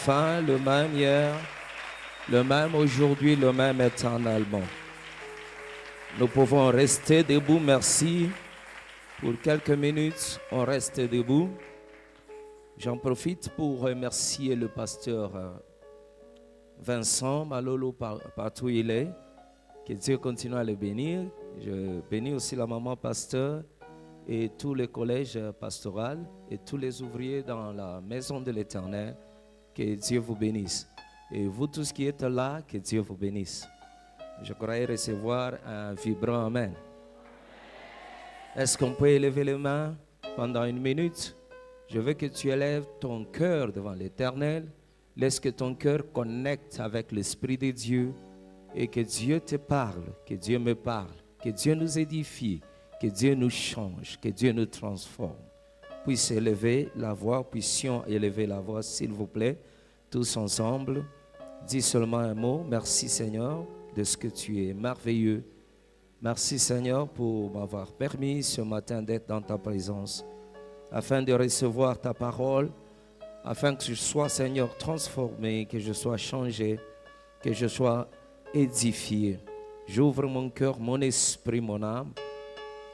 fin, le même hier, le même aujourd'hui, le même éternellement. Nous pouvons rester debout, merci. Pour quelques minutes, on reste debout. J'en profite pour remercier le pasteur Vincent Malolo partout où il est. Que Dieu continue à le bénir. Je bénis aussi la maman pasteur et tous les collèges pastoraux et tous les ouvriers dans la maison de l'Éternel. Que Dieu vous bénisse. Et vous tous qui êtes là, que Dieu vous bénisse. Je crois recevoir un vibrant Amen. Est-ce qu'on peut élever les mains pendant une minute? Je veux que tu élèves ton cœur devant l'Éternel. Laisse que ton cœur connecte avec l'Esprit de Dieu et que Dieu te parle, que Dieu me parle, que Dieu nous édifie, que Dieu nous change, que Dieu nous transforme. Puisse élever la voix, puissions élever la voix, s'il vous plaît, tous ensemble. Dis seulement un mot. Merci Seigneur de ce que tu es merveilleux. Merci Seigneur pour m'avoir permis ce matin d'être dans ta présence, afin de recevoir ta parole, afin que je sois Seigneur transformé, que je sois changé, que je sois édifié. J'ouvre mon cœur, mon esprit, mon âme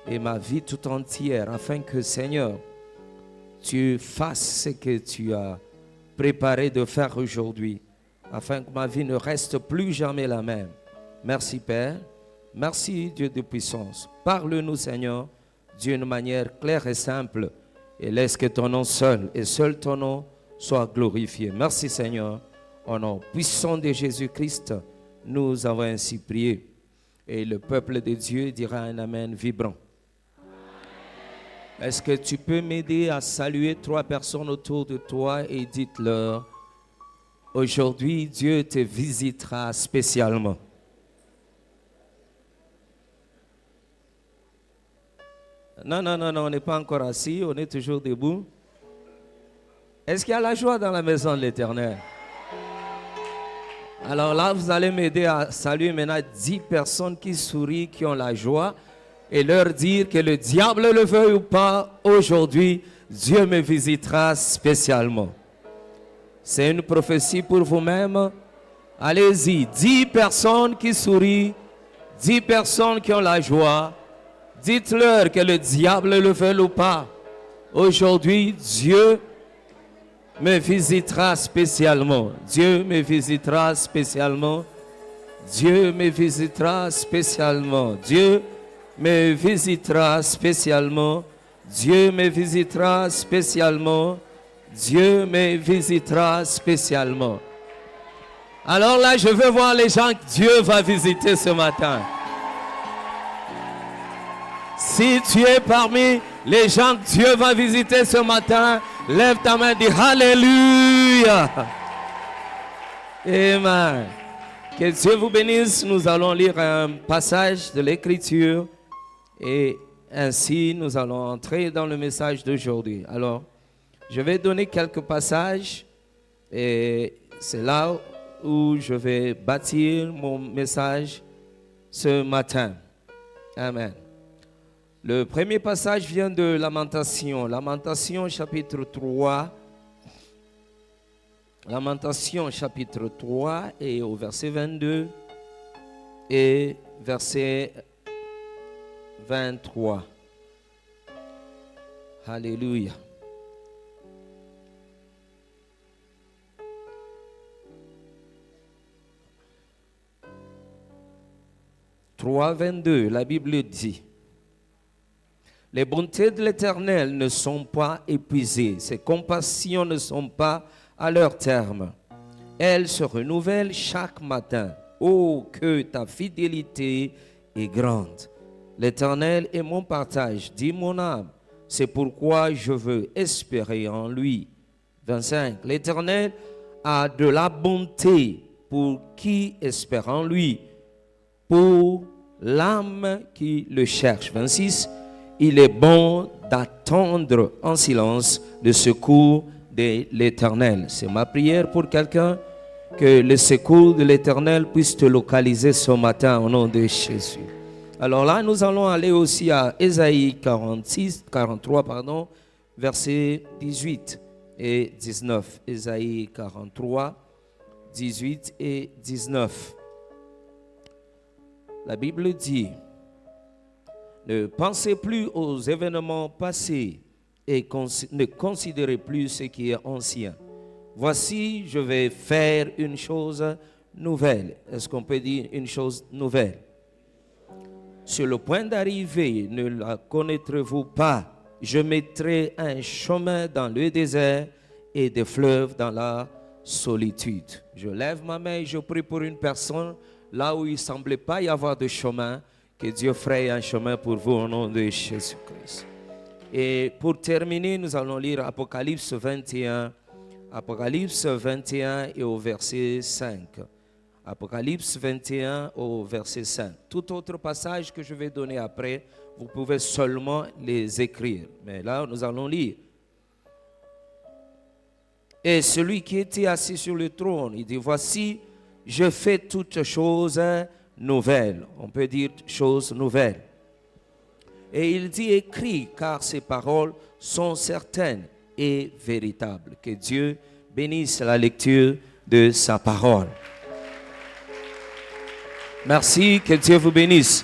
et ma vie tout entière, afin que Seigneur, tu fasses ce que tu as préparé de faire aujourd'hui, afin que ma vie ne reste plus jamais la même. Merci Père, merci Dieu de puissance. Parle-nous Seigneur, d'une manière claire et simple, et laisse que ton nom seul et seul ton nom soit glorifié. Merci Seigneur, au nom puissant de Jésus-Christ, nous avons ainsi prié. Et le peuple de Dieu dira un Amen vibrant. Est-ce que tu peux m'aider à saluer 3 personnes autour de toi et dites-leur, aujourd'hui Dieu te visitera spécialement. Non, on n'est pas encore assis, on est toujours debout. Est-ce qu'il y a la joie dans la maison de l'Éternel? Alors là, vous allez m'aider à saluer maintenant 10 personnes qui sourient, qui ont la joie, et leur dire que le diable le veuille ou pas, aujourd'hui, Dieu me visitera spécialement. C'est une prophétie pour vous-même. Allez-y, 10 personnes qui sourient, 10 personnes qui ont la joie. Dites-leur que le diable le veuille ou pas. Aujourd'hui, Dieu me visitera spécialement. Dieu me visitera spécialement. Dieu me visitera spécialement. Dieu me visitera spécialement. Dieu me visitera spécialement. Dieu me visitera spécialement. Alors là, je veux voir les gens que Dieu va visiter ce matin. Si tu es parmi les gens que Dieu va visiter ce matin, lève ta main et dis Alléluia. Amen. Que Dieu vous bénisse. Nous allons lire un passage de l'Écriture et ainsi nous allons entrer dans le message d'aujourd'hui. Alors, je vais donner quelques passages et c'est là où je vais bâtir mon message ce matin. Amen. Le premier passage vient de Lamentation. Lamentation chapitre 3. Lamentation chapitre 3 et au verset 22 et verset 23. Alléluia. « 3,22, la Bible dit. Les bontés de l'Éternel ne sont pas épuisées, ses compassions ne sont pas à leur terme. Elles se renouvellent chaque matin. Oh, que ta fidélité est grande. L'Éternel est mon partage, dit mon âme. C'est pourquoi je veux espérer en lui. 25. L'Éternel a de la bonté pour qui espère en lui, pour l'âme qui le cherche. 26. Il est bon d'attendre en silence le secours de l'Éternel. C'est ma prière pour quelqu'un, que le secours de l'Éternel puisse te localiser ce matin au nom de Jésus. Alors là, nous allons aller aussi à Ésaïe 43, verset 18. et 19. Ésaïe 43, 18 et 19. La Bible dit, ne pensez plus aux événements passés et ne considérez plus ce qui est ancien. Voici, je vais faire une chose nouvelle. Est-ce qu'on peut dire une chose nouvelle? Sur le point d'arriver, ne la connaîtrez-vous pas? Je mettrai un chemin dans le désert et des fleuves dans la solitude. Je lève ma main et je prie pour une personne là où il ne semblait pas y avoir de chemin, que Dieu fraye un chemin pour vous au nom de Jésus-Christ. Et pour terminer, nous allons lire Apocalypse 21. Apocalypse 21 et au verset 5. Apocalypse 21 au verset 5. Tout autre passage que je vais donner après, vous pouvez seulement les écrire. Mais là, nous allons lire. Et celui qui était assis sur le trône, il dit, voici, je fais toutes choses nouvelles. On peut dire choses nouvelles. Et il dit, écris, car ces paroles sont certaines et véritables. Que Dieu bénisse la lecture de sa parole. Merci, que Dieu vous bénisse.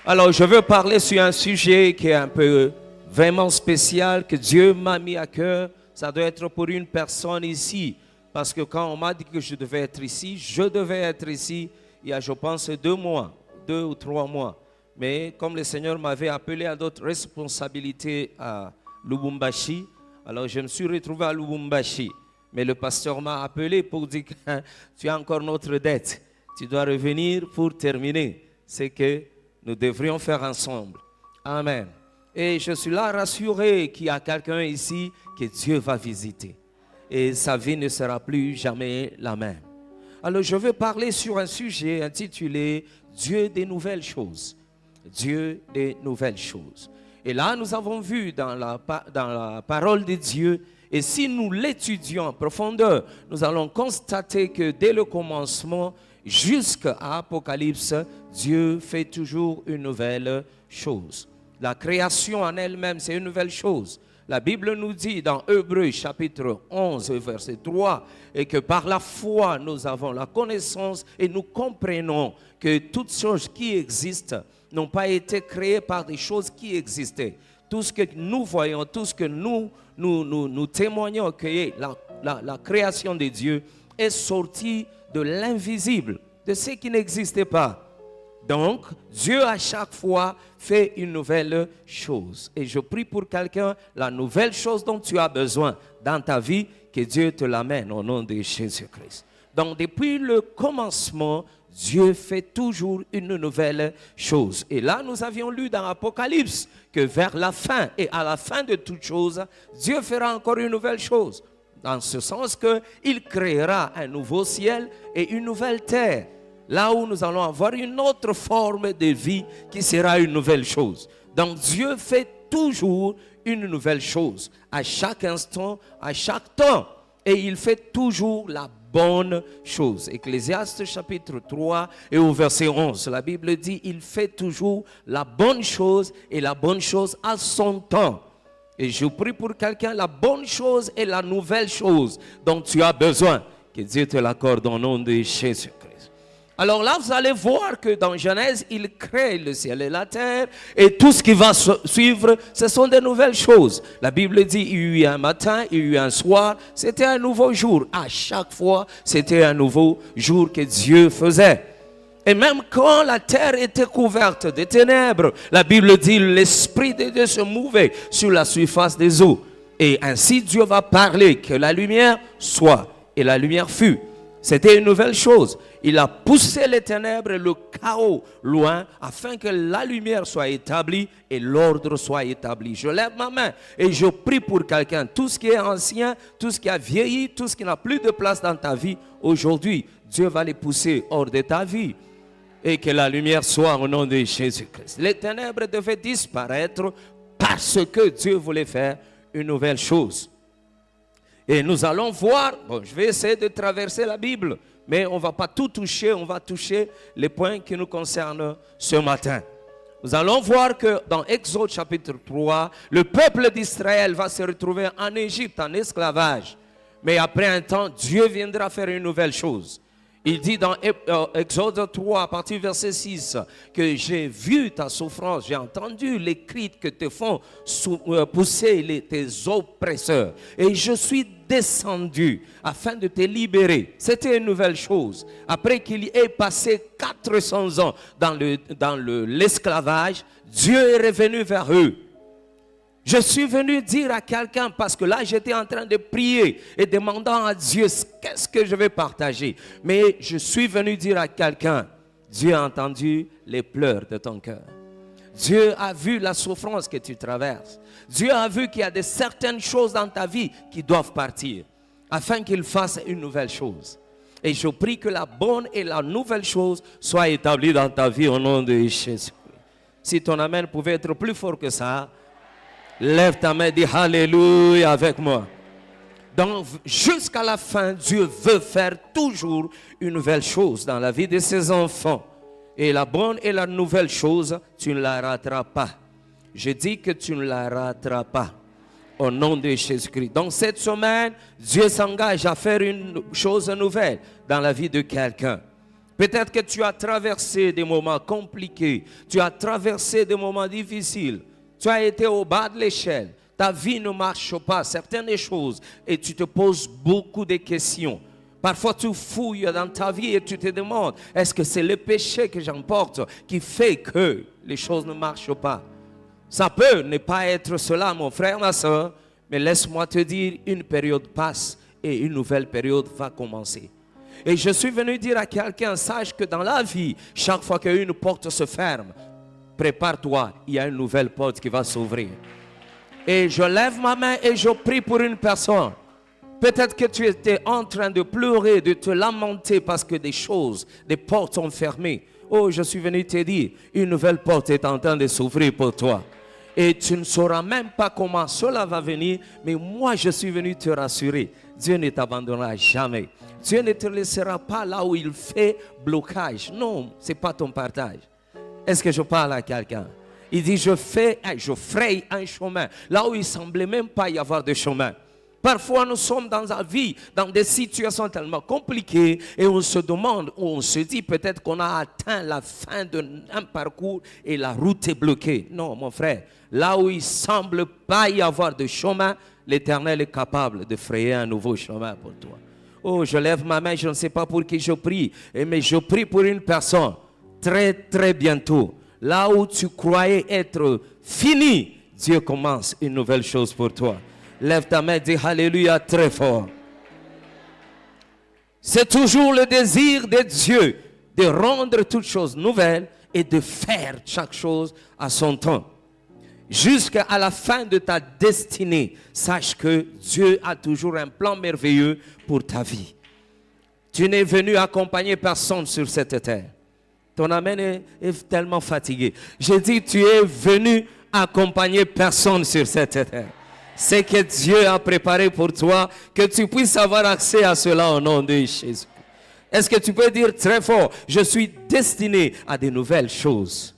Alors, je veux parler sur un sujet qui est un peu vraiment spécial, que Dieu m'a mis à cœur. Ça doit être pour une personne ici. Parce que quand on m'a dit que je devais être ici, je devais être ici il y a, je pense, 2 mois, 2 ou 3 mois. Mais comme le Seigneur m'avait appelé à d'autres responsabilités à Lubumbashi, alors je me suis retrouvé à Lubumbashi. Mais le pasteur m'a appelé pour dire que tu as encore notre dette. Tu dois revenir pour terminer ce que nous devrions faire ensemble. Amen. Et je suis là rassuré qu'il y a quelqu'un ici que Dieu va visiter. Et sa vie ne sera plus jamais la même. Alors je veux parler sur un sujet intitulé « Dieu des nouvelles choses ». Dieu des nouvelles choses. Et là, nous avons vu dans la parole de Dieu, et si nous l'étudions en profondeur, nous allons constater que dès le commencement jusqu'à Apocalypse, Dieu fait toujours une nouvelle chose. La création en elle-même, c'est une nouvelle chose. La Bible nous dit dans Hébreux chapitre 11, verset 3, et que par la foi, nous avons la connaissance et nous comprenons que toutes choses qui existent n'ont pas été créées par des choses qui existaient. Tout ce que nous voyons, tout ce que nous témoignons que la création de Dieu est sortie de l'invisible, de ce qui n'existait pas. Donc, Dieu à chaque fois fait une nouvelle chose. Et je prie pour quelqu'un, la nouvelle chose dont tu as besoin dans ta vie, que Dieu te l'amène au nom de Jésus-Christ. Donc, depuis le commencement, Dieu fait toujours une nouvelle chose. Et là, nous avions lu dans Apocalypse que vers la fin et à la fin de toute chose, Dieu fera encore une nouvelle chose. Dans ce sens qu'il créera un nouveau ciel et une nouvelle terre. Là où nous allons avoir une autre forme de vie qui sera une nouvelle chose. Donc Dieu fait toujours une nouvelle chose. À chaque instant, à chaque temps. Et il fait toujours la bonne chose. Ecclésiaste chapitre 3 et au verset 11, la Bible dit, il fait toujours la bonne chose et la bonne chose à son temps. Et je prie pour quelqu'un, la bonne chose et la nouvelle chose dont tu as besoin. Que Dieu te l'accorde au nom de Jésus-Christ. Alors là, vous allez voir que dans Genèse, il crée le ciel et la terre. Et tout ce qui va suivre, ce sont des nouvelles choses. La Bible dit, il y a eu un matin, il y a eu un soir. C'était un nouveau jour. À chaque fois, c'était un nouveau jour que Dieu faisait. Et même quand la terre était couverte de ténèbres, la Bible dit, l'Esprit de Dieu se mouvait sur la surface des eaux. Et ainsi, Dieu va parler que la lumière soit. Et la lumière fut. C'était une nouvelle chose. Il a poussé les ténèbres et le chaos loin afin que la lumière soit établie et l'ordre soit établi. Je lève ma main et je prie pour quelqu'un. Tout ce qui est ancien, tout ce qui a vieilli, tout ce qui n'a plus de place dans ta vie, aujourd'hui, Dieu va les pousser hors de ta vie. Et que la lumière soit au nom de Jésus-Christ. Les ténèbres devaient disparaître parce que Dieu voulait faire une nouvelle chose. Et nous allons voir, bon, je vais essayer de traverser la Bible, mais on ne va pas tout toucher, on va toucher les points qui nous concernent ce matin. Nous allons voir que dans Exode chapitre 3, le peuple d'Israël va se retrouver en Égypte, en esclavage. Mais après un temps, Dieu viendra faire une nouvelle chose. Il dit dans Exode 3, à partir du verset 6, que j'ai vu ta souffrance, j'ai entendu les cris que te font pousser tes oppresseurs. Et je suis descendu afin de te libérer. C'était une nouvelle chose. Après qu'il y ait passé 400 ans dans l'esclavage, Dieu est revenu vers eux. Je suis venu dire à quelqu'un, parce que là j'étais en train de prier et demandant à Dieu qu'est-ce que je vais partager. Mais je suis venu dire à quelqu'un, Dieu a entendu les pleurs de ton cœur. Dieu a vu la souffrance que tu traverses. Dieu a vu qu'il y a de certaines choses dans ta vie qui doivent partir, afin qu'il fasse une nouvelle chose. Et je prie que la bonne et la nouvelle chose soient établies dans ta vie au nom de Jésus. Si ton amen pouvait être plus fort que ça, lève ta main et dis Alléluia avec moi. Donc, jusqu'à la fin, Dieu veut faire toujours une nouvelle chose dans la vie de ses enfants. Et la bonne et la nouvelle chose, tu ne la rateras pas. Je dis que tu ne la rateras pas. Au nom de Jésus-Christ. Donc, cette semaine, Dieu s'engage à faire une chose nouvelle dans la vie de quelqu'un. Peut-être que tu as traversé des moments compliqués. Tu as traversé des moments difficiles. Tu as été au bas de l'échelle. Ta vie ne marche pas, certaines choses. Et tu te poses beaucoup de questions. Parfois, tu fouilles dans ta vie et tu te demandes, est-ce que c'est le péché que j'emporte qui fait que les choses ne marchent pas? Ça peut ne pas être cela, mon frère, ma soeur. Mais laisse-moi te dire, une période passe et une nouvelle période va commencer. Et je suis venu dire à quelqu'un, sache que dans la vie, chaque fois qu'une porte se ferme, prépare-toi, il y a une nouvelle porte qui va s'ouvrir. Et je lève ma main et je prie pour une personne. Peut-être que tu étais en train de pleurer, de te lamenter parce que des portes sont fermées. Oh, je suis venu te dire, une nouvelle porte est en train de s'ouvrir pour toi. Et tu ne sauras même pas comment cela va venir, mais moi je suis venu te rassurer. Dieu ne t'abandonnera jamais. Dieu ne te laissera pas là où il fait blocage. Non, ce n'est pas ton partage. Est-ce que je parle à quelqu'un? Il dit, je fraye un chemin là où il ne semblait même pas y avoir de chemin. Parfois, nous sommes dans la vie, dans des situations tellement compliquées et on se demande, ou on se dit peut-être qu'on a atteint la fin d'un parcours et la route est bloquée. Non, mon frère, là où il ne semble pas y avoir de chemin, l'Éternel est capable de frayer un nouveau chemin pour toi. Oh, je lève ma main, je ne sais pas pour qui je prie, mais je prie pour une personne. Très, très bientôt, là où tu croyais être fini, Dieu commence une nouvelle chose pour toi. Lève ta main et dis Alléluia très fort. C'est toujours le désir de Dieu de rendre toutes choses nouvelles et de faire chaque chose à son temps. Jusqu'à la fin de ta destinée, sache que Dieu a toujours un plan merveilleux pour ta vie. Tu n'es venu accompagner personne sur cette terre. Ton amen est tellement fatigué. J'ai dit, tu es venu accompagner personne sur cette terre. C'est que Dieu a préparé pour toi, que tu puisses avoir accès à cela au nom de Jésus. Est-ce que tu peux dire très fort, je suis destiné à de nouvelles choses.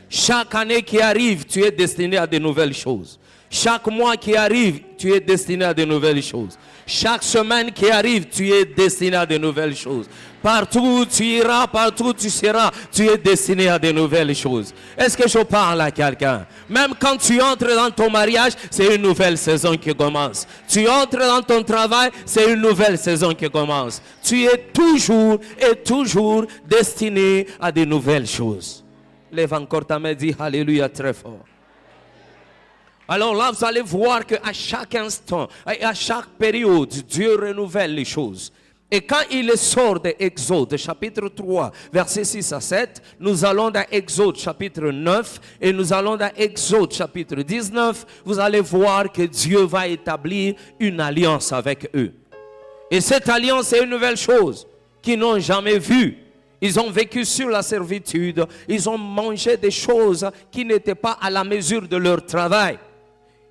Chaque année qui arrive, tu es destiné à de nouvelles choses. Chaque mois qui arrive, tu es destiné à de nouvelles choses. Chaque semaine qui arrive, tu es destiné à de nouvelles choses. Partout où tu iras, partout où tu seras, tu es destiné à de nouvelles choses. Est-ce que je parle à quelqu'un? Même quand tu entres dans ton mariage, c'est une nouvelle saison qui commence. Tu entres dans ton travail, c'est une nouvelle saison qui commence. Tu es toujours et toujours destiné à de nouvelles choses. Lève encore ta main et dis Alléluia très fort. Alors là, vous allez voir qu'à chaque instant, à chaque période, Dieu renouvelle les choses. Et quand il sort de Exode, chapitre 3, versets 6 à 7, nous allons dans Exode, chapitre 9, et nous allons dans Exode, chapitre 19, vous allez voir que Dieu va établir une alliance avec eux. Et cette alliance est une nouvelle chose qu'ils n'ont jamais vue. Ils ont vécu sur la servitude, ils ont mangé des choses qui n'étaient pas à la mesure de leur travail.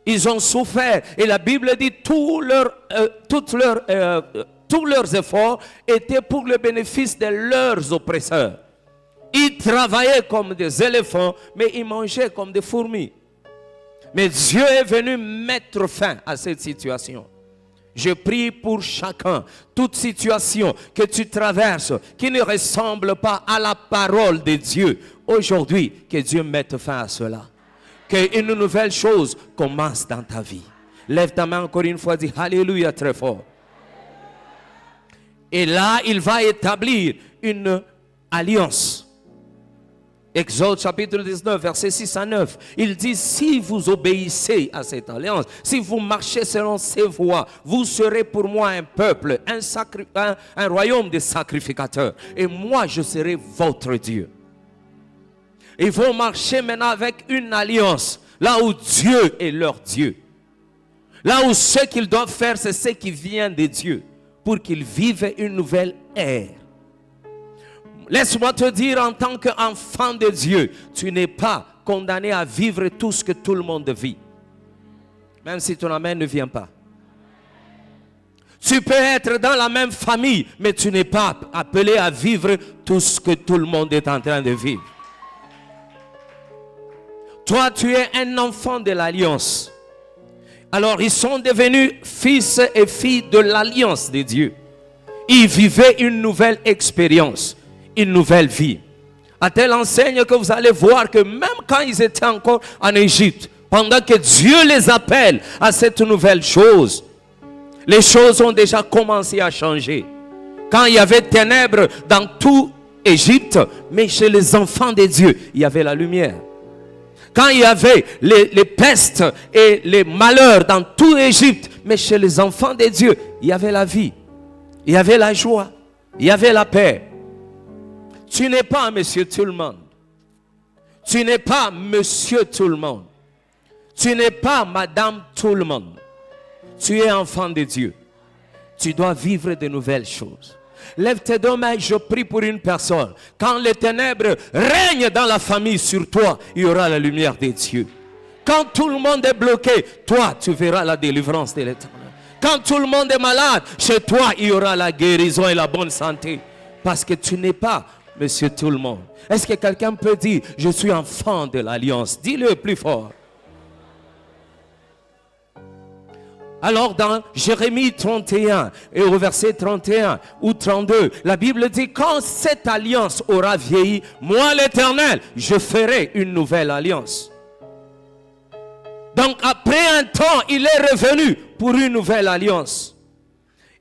Ils ont souffert et la Bible dit tous leurs efforts étaient pour le bénéfice de leurs oppresseurs. Ils travaillaient comme des éléphants, mais ils mangeaient comme des fourmis. Mais Dieu est venu mettre fin à cette situation. Je prie pour chacun, toute situation que tu traverses, qui ne ressemble pas à la parole de Dieu. Aujourd'hui, que Dieu mette fin à cela. Qu'une nouvelle chose commence dans ta vie. Lève ta main encore une fois, dis Alléluia très fort. Et là, il va établir une alliance. Exode chapitre 19, versets 6 à 9. Il dit, si vous obéissez à cette alliance, si vous marchez selon ces voies, vous serez pour moi un peuple, un royaume de sacrificateurs. Et moi, je serai votre Dieu. Ils vont marcher maintenant avec une alliance, là où Dieu est leur Dieu. Là où ce qu'ils doivent faire, c'est ce qui vient de Dieu, pour qu'ils vivent une nouvelle ère. Laisse-moi te dire, en tant qu'enfant de Dieu, tu n'es pas condamné à vivre tout ce que tout le monde vit. Même si ton amen ne vient pas. Tu peux être dans la même famille, mais tu n'es pas appelé à vivre tout ce que tout le monde est en train de vivre. Toi, tu es un enfant de l'alliance. Alors, ils sont devenus fils et filles de l'alliance de Dieu. Ils vivaient une nouvelle expérience. Une nouvelle vie. À telle enseigne que vous allez voir que même quand ils étaient encore en Égypte, pendant que Dieu les appelle à cette nouvelle chose, les choses ont déjà commencé à changer. Quand il y avait ténèbres dans tout Égypte, mais chez les enfants de Dieu, il y avait la lumière. Quand il y avait les pestes et les malheurs dans tout Égypte, mais chez les enfants de Dieu, il y avait la vie, il y avait la joie, il y avait la paix. Tu n'es pas monsieur tout le monde. Tu n'es pas monsieur tout le monde. Tu n'es pas madame tout le monde. Tu es enfant de Dieu. Tu dois vivre de nouvelles choses. Lève tes deux mains, je prie pour une personne. Quand les ténèbres règnent dans la famille sur toi, il y aura la lumière de Dieu. Quand tout le monde est bloqué, toi, tu verras la délivrance de l'Éternel. Quand tout le monde est malade, chez toi, il y aura la guérison et la bonne santé. Parce que tu n'es pas monsieur tout le monde. Est-ce que quelqu'un peut dire, je suis enfant de l'alliance? Dis-le plus fort. Alors dans Jérémie 31 et au verset 31 ou 32, la Bible dit, quand cette alliance aura vieilli, moi l'Éternel, je ferai une nouvelle alliance. Donc après un temps, il est revenu pour une nouvelle alliance.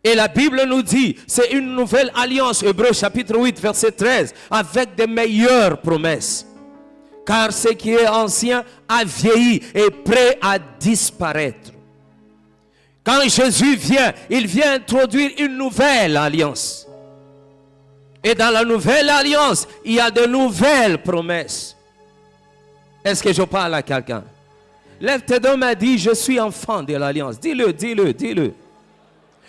Et la Bible nous dit, c'est une nouvelle alliance, Hébreux chapitre 8, verset 13, avec de meilleures promesses. Car ce qui est ancien a vieilli et prêt à disparaître. Quand Jésus vient, il vient introduire une nouvelle alliance. Et dans la nouvelle alliance, il y a de nouvelles promesses. Est-ce que je parle à quelqu'un? Lève tes deux mains, dis, je suis enfant de l'alliance. Dis-le, dis-le, dis-le.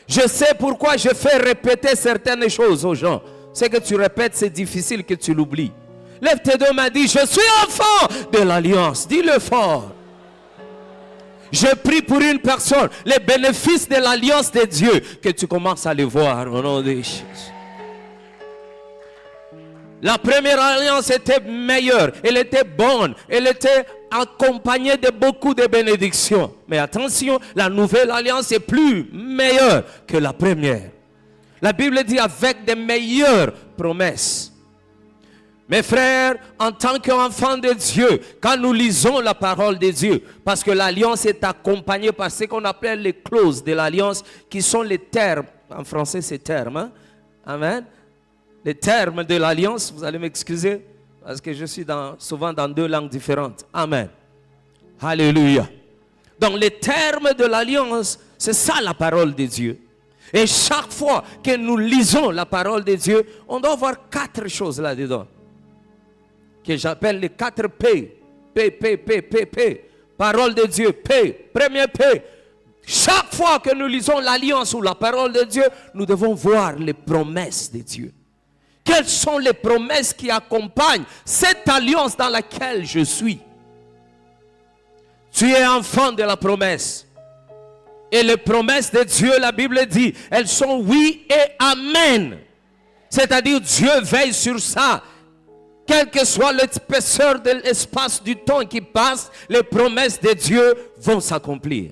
Je sais pourquoi je fais répéter certaines choses aux gens. Ce que tu répètes, c'est difficile que tu l'oublies. Lève tes deux mains, dis, je suis enfant de l'alliance. Dis-le fort. Je prie pour une personne, les bénéfices de l'alliance de Dieu, que tu commences à les voir au nom de Jésus. La première alliance était meilleure, elle était bonne, elle était accompagnée de beaucoup de bénédictions. Mais attention, la nouvelle alliance est plus meilleure que la première. La Bible dit avec de meilleures promesses. Mes frères, en tant qu'enfants de Dieu, quand nous lisons la parole de Dieu, parce que l'alliance est accompagnée par ce qu'on appelle les clauses de l'alliance, qui sont les termes, en français c'est termes, hein? Amen. Les termes de l'alliance, vous allez m'excuser, parce que je suis souvent dans deux langues différentes. Amen. Alléluia. Donc les termes de l'alliance, c'est ça la parole de Dieu. Et chaque fois que nous lisons la parole de Dieu, on doit voir 4 choses là-dedans, que j'appelle les 4 P. P. Parole de Dieu, P. Premier P. Chaque fois que nous lisons l'alliance ou la parole de Dieu, nous devons voir les promesses de Dieu. Quelles sont les promesses qui accompagnent cette alliance dans laquelle je suis? Tu es enfant de la promesse. Et les promesses de Dieu, la Bible dit, elles sont oui et amen. C'est-à-dire Dieu veille sur ça. Quelle que soit l'épaisseur de l'espace du temps qui passe, les promesses de Dieu vont s'accomplir.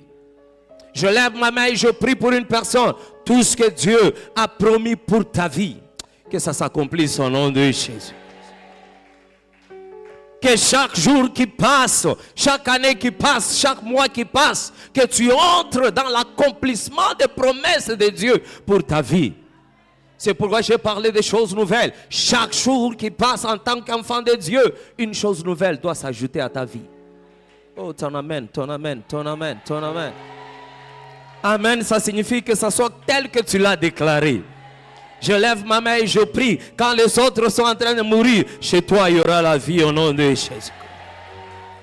Je lève ma main et je prie pour une personne. Tout ce que Dieu a promis pour ta vie, que ça s'accomplisse au nom de Jésus. Que chaque jour qui passe, chaque année qui passe, chaque mois qui passe, que tu entres dans l'accomplissement des promesses de Dieu pour ta vie. C'est pourquoi j'ai parlé des choses nouvelles. Chaque jour qui passe en tant qu'enfant de Dieu, une chose nouvelle doit s'ajouter à ta vie. Oh, ton amen, ton amen, ton amen, ton amen. Amen, ça signifie que ça soit tel que tu l'as déclaré. Je lève ma main et je prie. Quand les autres sont en train de mourir, chez toi il y aura la vie au nom de Jésus.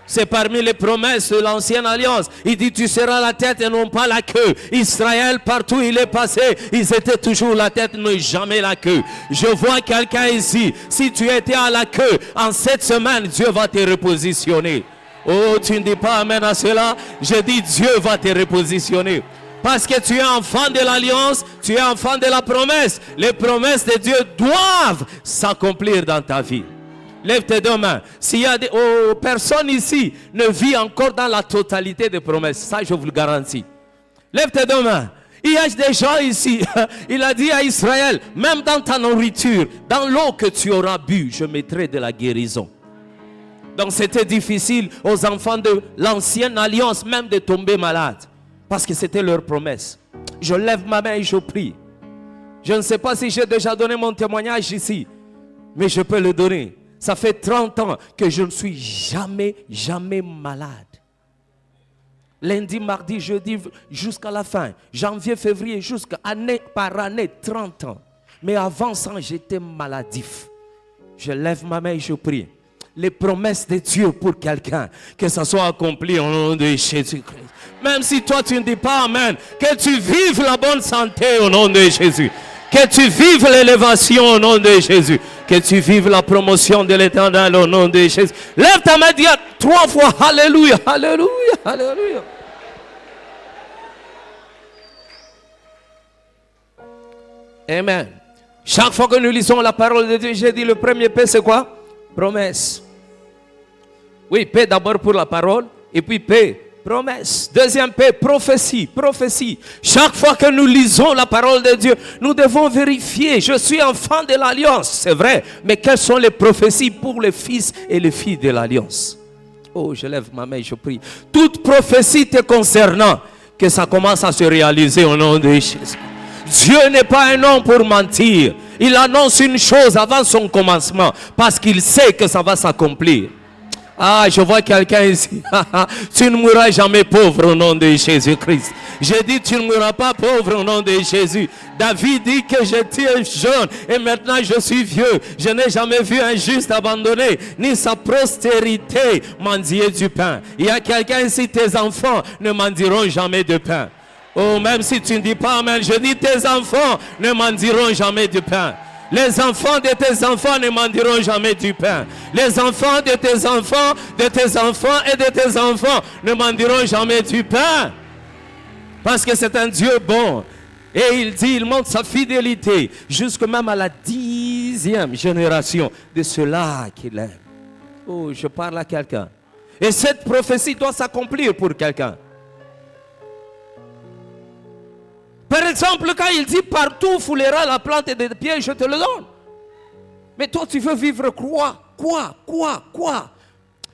C'est parmi les promesses de l'ancienne alliance. Il dit tu seras la tête et non pas la queue. Israël, partout où il est passé, ils étaient toujours la tête, mais jamais la queue. Je vois quelqu'un ici. Si tu étais à la queue, en cette semaine, Dieu va te repositionner. Oh, tu ne dis pas amen à cela. Je dis Dieu va te repositionner. Parce que tu es enfant de l'alliance, tu es enfant de la promesse. Les promesses de Dieu doivent s'accomplir dans ta vie. Lève tes deux mains. S'il y a personne ici ne vit encore dans la totalité des promesses, ça je vous le garantis. Lève tes deux mains. Il y a des gens ici, il a dit à Israël, même dans ta nourriture, dans l'eau que tu auras bu, je mettrai de la guérison. Donc c'était difficile aux enfants de l'ancienne alliance même de tomber malades. Parce que c'était leur promesse. Je lève ma main et je prie. Je ne sais pas si j'ai déjà donné mon témoignage ici, mais je peux le donner. Ça fait 30 ans que je ne suis jamais malade. Lundi, mardi, jeudi, jusqu'à la fin. Janvier, février, jusqu'à année par année, 30 ans. Mais avant ça, j'étais maladif. Je lève ma main et je prie. Les promesses de Dieu pour quelqu'un, que ça soit accompli au nom de Jésus-Christ. Même si toi tu ne dis pas amen, que tu vives la bonne santé au nom de Jésus. Que tu vives l'élévation au nom de Jésus. Que tu vives la promotion de l'Éternel au nom de Jésus. Lève ta main, dis 3 fois Alléluia, Alléluia, Alléluia. Amen. Chaque fois que nous lisons la parole de Dieu, j'ai dit le premier P c'est quoi? Promesse. Oui, P d'abord pour la parole et puis P. Promesse. Deuxième P, prophétie, prophétie. Chaque fois que nous lisons la parole de Dieu, nous devons vérifier. Je suis enfant de l'alliance, c'est vrai. Mais quelles sont les prophéties pour les fils et les filles de l'alliance? Oh, je lève ma main et je prie. Toute prophétie te concernant, que ça commence à se réaliser au nom de Jésus. Dieu n'est pas un homme pour mentir. Il annonce une chose avant son commencement, parce qu'il sait que ça va s'accomplir. Ah, je vois quelqu'un ici. Tu ne mourras jamais pauvre au nom de Jésus-Christ. J'ai dit, tu ne mourras pas pauvre au nom de Jésus. David dit que j'étais jeune et maintenant je suis vieux. Je n'ai jamais vu un juste abandonné, ni sa postérité mendier du pain. Il y a quelqu'un ici, tes enfants ne mendieront jamais de pain. Oh, même si tu ne dis pas amen, je dis tes enfants ne mendieront jamais du pain. Les enfants de tes enfants ne mendieront jamais du pain. Les enfants de tes enfants, de tes enfants et de tes enfants ne mendieront jamais du pain. Parce que c'est un Dieu bon. Et il dit, il montre sa fidélité jusque même à la 10e génération de ceux-là qu'il aime. Oh, je parle à quelqu'un. Et cette prophétie doit s'accomplir pour quelqu'un. Par exemple, quand il dit partout fouleras la plante des pieds, je te le donne. Mais toi, tu veux vivre quoi?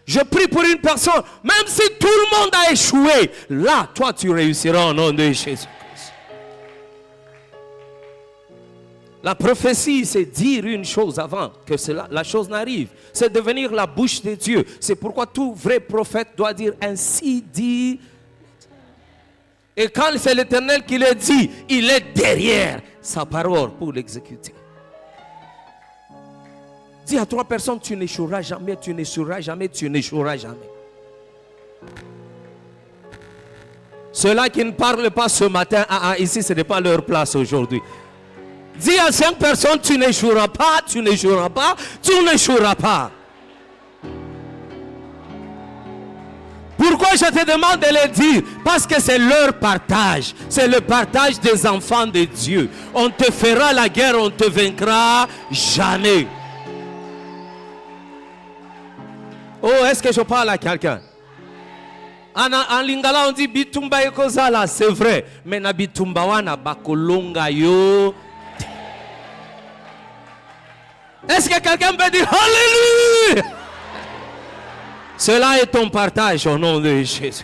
Je prie pour une personne, même si tout le monde a échoué, là, toi, tu réussiras au nom de Jésus-Christ. La prophétie, c'est dire une chose avant que la chose n'arrive. C'est devenir la bouche de Dieu. C'est pourquoi tout vrai prophète doit dire ainsi dit. Et quand c'est l'Éternel qui le dit, il est derrière sa parole pour l'exécuter. Dis à 3 personnes, tu n'échoueras jamais, tu n'échoueras jamais, tu n'échoueras jamais. Ceux-là qui ne parlent pas ce matin, ici ce n'est pas leur place aujourd'hui. Dis à 5 personnes, tu n'échoueras pas, tu n'échoueras pas, tu n'échoueras pas. Pourquoi je te demande de le dire? Parce que c'est leur partage. C'est le partage des enfants de Dieu. On te fera la guerre, on ne te vaincra jamais. Oh, est-ce que je parle à quelqu'un? En lingala, on dit bitumba ekozala, c'est vrai. Mais na bitumba wana bakolonga yo. Est-ce que quelqu'un peut dire Alléluia? Cela est ton partage au nom de Jésus.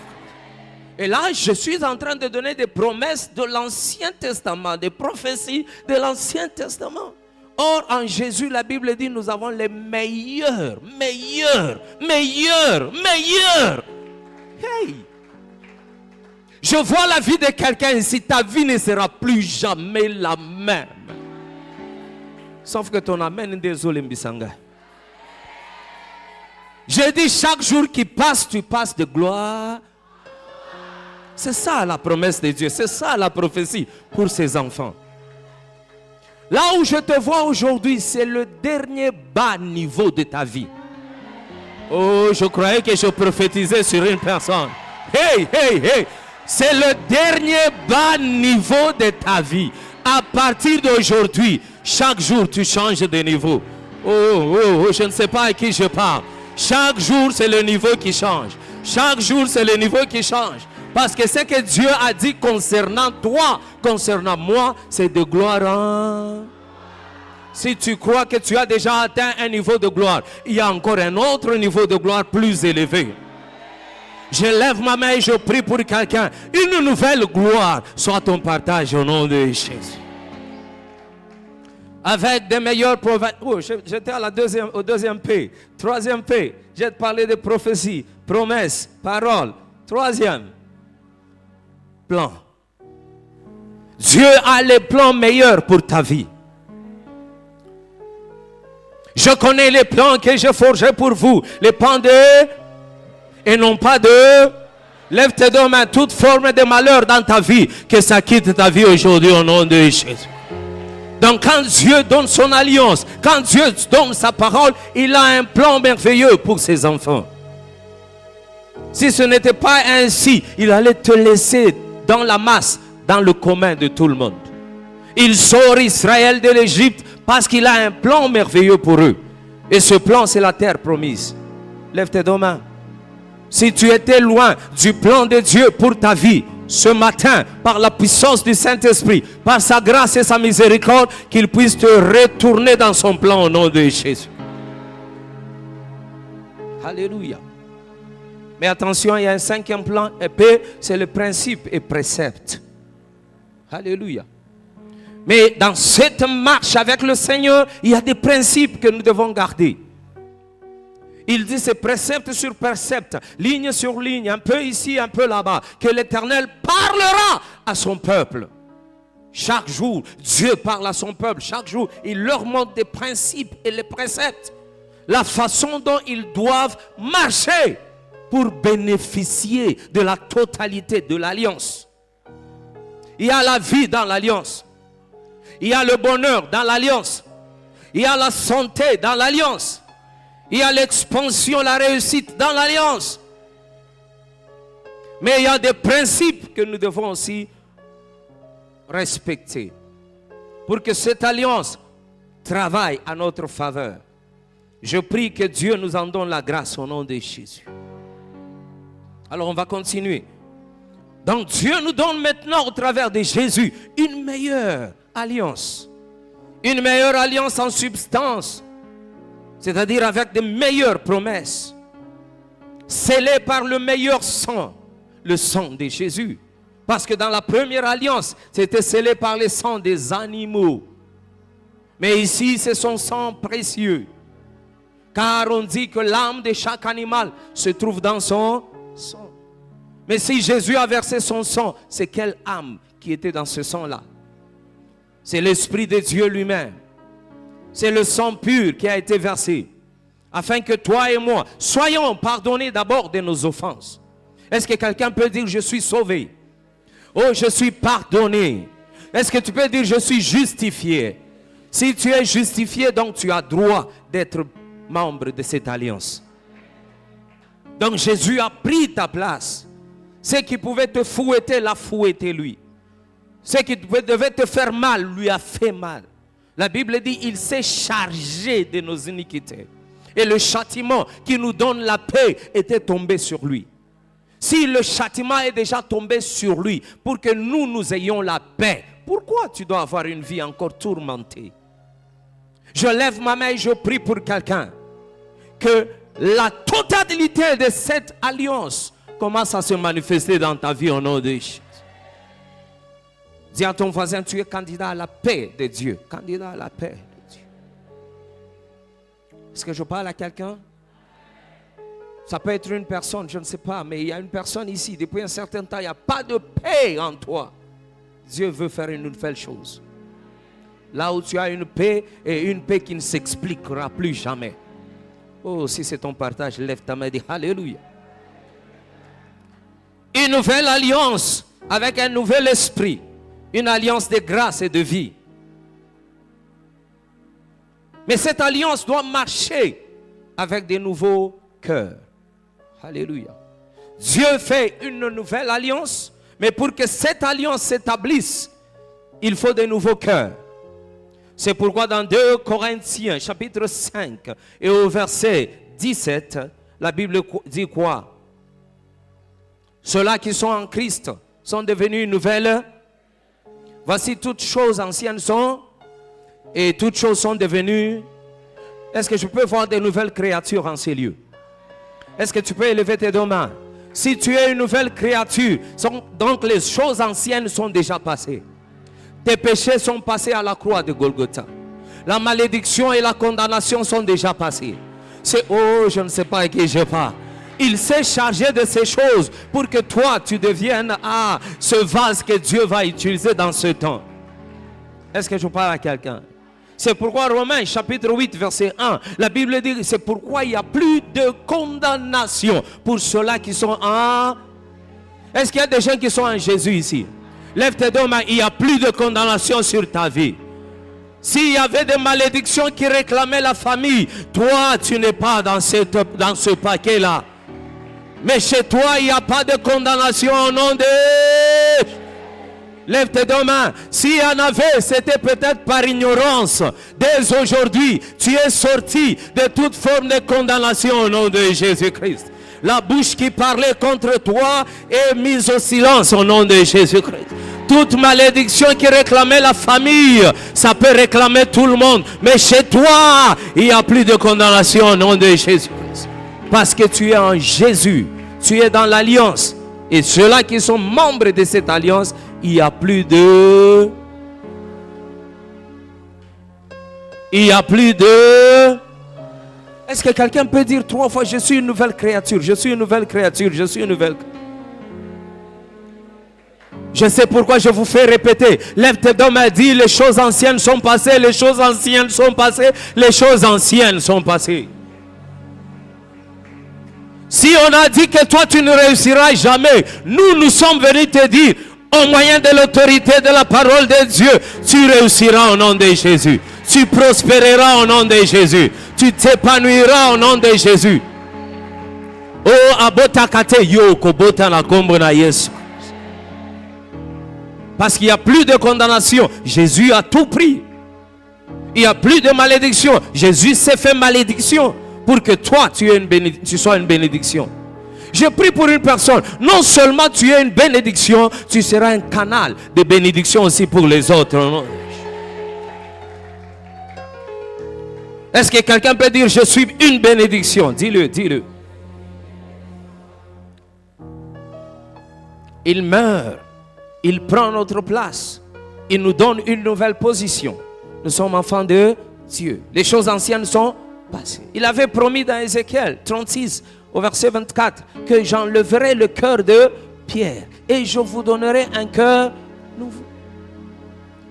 Et là, je suis en train de donner des promesses de l'Ancien Testament, des prophéties de l'Ancien Testament. Or, en Jésus, la Bible dit, nous avons les meilleurs. Hey! Je vois la vie de quelqu'un ici, ta vie ne sera plus jamais la même. Sauf que ton amen, désolé, Mbisanga. Je dis, chaque jour qui passe, tu passes de gloire. C'est ça la promesse de Dieu, c'est ça la prophétie pour ses enfants. Là où je te vois aujourd'hui, c'est le dernier bas niveau de ta vie. Oh, je croyais que je prophétisais sur une personne. Hey! C'est le dernier bas niveau de ta vie. À partir d'aujourd'hui, chaque jour, tu changes de niveau. Oh, je ne sais pas à qui je parle. Chaque jour, c'est le niveau qui change. Chaque jour, c'est le niveau qui change. Parce que ce que Dieu a dit concernant toi, concernant moi, c'est de gloire en... Si tu crois que tu as déjà atteint un niveau de gloire, il y a encore un autre niveau de gloire plus élevé. Je lève ma main et je prie pour quelqu'un. Une nouvelle gloire soit ton partage au nom de Jésus. Avec des meilleurs prophètes. Oh, j'étais au deuxième P. Troisième P. J'ai parlé de prophétie, promesse, parole. Troisième. Plan. Dieu a les plans meilleurs pour ta vie. Je connais les plans que j'ai forgés pour vous. Les plans de... Et non pas de... Lève tes deux mains. Toute forme de malheur dans ta vie, que ça quitte ta vie aujourd'hui au nom de Jésus. Donc quand Dieu donne son alliance, quand Dieu donne sa parole, il a un plan merveilleux pour ses enfants. Si ce n'était pas ainsi, il allait te laisser dans la masse, dans le commun de tout le monde. Il sort Israël de l'Égypte parce qu'il a un plan merveilleux pour eux. Et ce plan, c'est la terre promise. Lève tes deux mains. Si tu étais loin du plan de Dieu pour ta vie, ce matin, par la puissance du Saint-Esprit, par sa grâce et sa miséricorde, qu'il puisse te retourner dans son plan au nom de Jésus. Alléluia. Mais attention, il y a un cinquième plan épais, c'est le principe et précepte. Alléluia. Mais dans cette marche avec le Seigneur, il y a des principes que nous devons garder. Il dit c'est précepte sur précepte, ligne sur ligne, un peu ici, un peu là-bas, que l'Éternel parlera à son peuple. Chaque jour, Dieu parle à son peuple. Chaque jour, il leur montre des principes et les préceptes. La façon dont ils doivent marcher pour bénéficier de la totalité de l'alliance. Il y a la vie dans l'alliance. Il y a le bonheur dans l'alliance. Il y a la santé dans l'alliance. Il y a l'expansion, la réussite dans l'alliance. Mais il y a des principes que nous devons aussi respecter pour que cette alliance travaille à notre faveur. Je prie que Dieu nous en donne la grâce au nom de Jésus. Alors on va continuer. Donc Dieu nous donne maintenant au travers de Jésus une meilleure alliance. Une meilleure alliance en substance. C'est-à-dire avec de meilleures promesses. Scellées par le meilleur sang. Le sang de Jésus. Parce que dans la première alliance, c'était scellé par le sang des animaux. Mais ici, c'est son sang précieux. Car on dit que l'âme de chaque animal se trouve dans son sang. Mais si Jésus a versé son sang, c'est quelle âme qui était dans ce sang-là? C'est l'Esprit de Dieu lui-même. C'est le sang pur qui a été versé. Afin que toi et moi soyons pardonnés d'abord de nos offenses. Est-ce que quelqu'un peut dire je suis sauvé? Oh, je suis pardonné. Est-ce que tu peux dire je suis justifié? Si tu es justifié, donc tu as droit d'être membre de cette alliance. Donc Jésus a pris ta place. Ce qui pouvait te fouetter, l'a fouetté lui. Ce qui devait te faire mal, lui a fait mal. La Bible dit, il s'est chargé de nos iniquités. Et le châtiment qui nous donne la paix était tombé sur lui. Si le châtiment est déjà tombé sur lui pour que nous ayons la paix, pourquoi tu dois avoir une vie encore tourmentée? Je lève ma main et je prie pour quelqu'un. Que la totalité de cette alliance commence à se manifester dans ta vie au nom de Jésus. Dis à ton voisin, tu es candidat à la paix de Dieu. Candidat à la paix de Dieu. Est-ce que je parle à quelqu'un? Ça peut être une personne, je ne sais pas, mais il y a une personne ici, depuis un certain temps, il n'y a pas de paix en toi. Dieu veut faire une nouvelle chose. Là où tu as une paix, et une paix qui ne s'expliquera plus jamais. Oh, si c'est ton partage, lève ta main et dis Alléluia. Une nouvelle alliance avec un nouvel esprit. Une alliance de grâce et de vie. Mais cette alliance doit marcher avec des nouveaux cœurs. Alléluia. Dieu fait une nouvelle alliance, mais pour que cette alliance s'établisse, il faut de nouveaux cœurs. C'est pourquoi dans 2 Corinthiens chapitre 5 et au verset 17, la Bible dit quoi? Ceux-là qui sont en Christ sont devenus une nouvelle. Voici toutes choses anciennes sont et toutes choses sont devenues. Est-ce que je peux voir des nouvelles créatures en ces lieux? Est-ce que tu peux élever tes deux mains? Si tu es une nouvelle créature, donc les choses anciennes sont déjà passées. Tes péchés sont passés à la croix de Golgotha. La malédiction et la condamnation sont déjà passées. C'est, oh, je ne sais pas à qui je parle. Il s'est chargé de ces choses pour que toi, tu deviennes ce vase que Dieu va utiliser dans ce temps. Est-ce que je parle à quelqu'un? C'est pourquoi Romains chapitre 8 verset 1, la Bible dit, c'est pourquoi il n'y a plus de condamnation pour ceux-là qui sont en... Est-ce qu'il y a des gens qui sont en Jésus ici? Lève tes deux mains, il n'y a plus de condamnation sur ta vie. S'il y avait des malédictions qui réclamaient la famille, toi, tu n'es pas dans ce paquet-là. Mais chez toi, il n'y a pas de condamnation au nom de... Lève tes deux mains. S'il y en avait, c'était peut-être par ignorance. Dès aujourd'hui, tu es sorti de toute forme de condamnation au nom de Jésus-Christ. La bouche qui parlait contre toi est mise au silence au nom de Jésus-Christ. Toute malédiction qui réclamait la famille, ça peut réclamer tout le monde. Mais chez toi, il n'y a plus de condamnation au nom de Jésus-Christ. Parce que tu es en Jésus. Tu es dans l'alliance. Et ceux-là qui sont membres de cette alliance, il n'y a plus de... Il n'y a plus de... Est-ce que quelqu'un peut dire 3 fois, je suis une nouvelle créature, je suis une nouvelle créature, je suis une nouvelle... Je sais pourquoi je vous fais répéter. Lève tes deux mains, dis les choses anciennes sont passées, les choses anciennes sont passées, les choses anciennes sont passées. Si on a dit que toi tu ne réussiras jamais, nous sommes venus te dire, au moyen de l'autorité de la parole de Dieu, tu réussiras au nom de Jésus. Tu prospéreras au nom de Jésus. Tu t'épanouiras au nom de Jésus. Oh, abotakate yo kobota na kombo na Yesu. Parce qu'il n'y a plus de condamnation. Jésus a tout pris. Il n'y a plus de malédiction. Jésus s'est fait malédiction pour que toi, tu sois une bénédiction. Je prie pour une personne. Non seulement tu es une bénédiction, tu seras un canal de bénédiction aussi pour les autres. Est-ce que quelqu'un peut dire, je suis une bénédiction? Dis-le, dis-le. Il meurt. Il prend notre place. Il nous donne une nouvelle position. Nous sommes enfants de Dieu. Les choses anciennes sont passées. Il avait promis dans Ézéchiel 36, au verset 24, que j'enlèverai le cœur de pierre et je vous donnerai un cœur nouveau.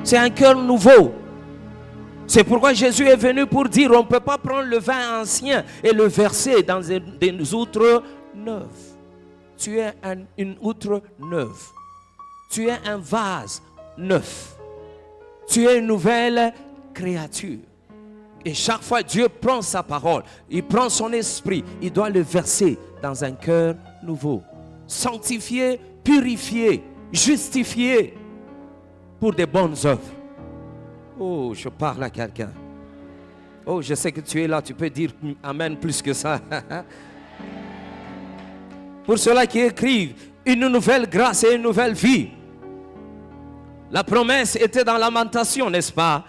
C'est un cœur nouveau. C'est pourquoi Jésus est venu pour dire, on ne peut pas prendre le vin ancien et le verser dans des outres neuves. Tu es une outre neuve. Tu es un vase neuf. Tu es une nouvelle créature. Et chaque fois Dieu prend sa parole, il prend son esprit, il doit le verser dans un cœur nouveau. Sanctifié, purifié, justifié pour des bonnes œuvres. Oh, je parle à quelqu'un. Oh, je sais que tu es là, tu peux dire Amen plus que ça. Pour ceux-là qui écrivent une nouvelle grâce et une nouvelle vie. La promesse était dans Lamentation, n'est-ce pas?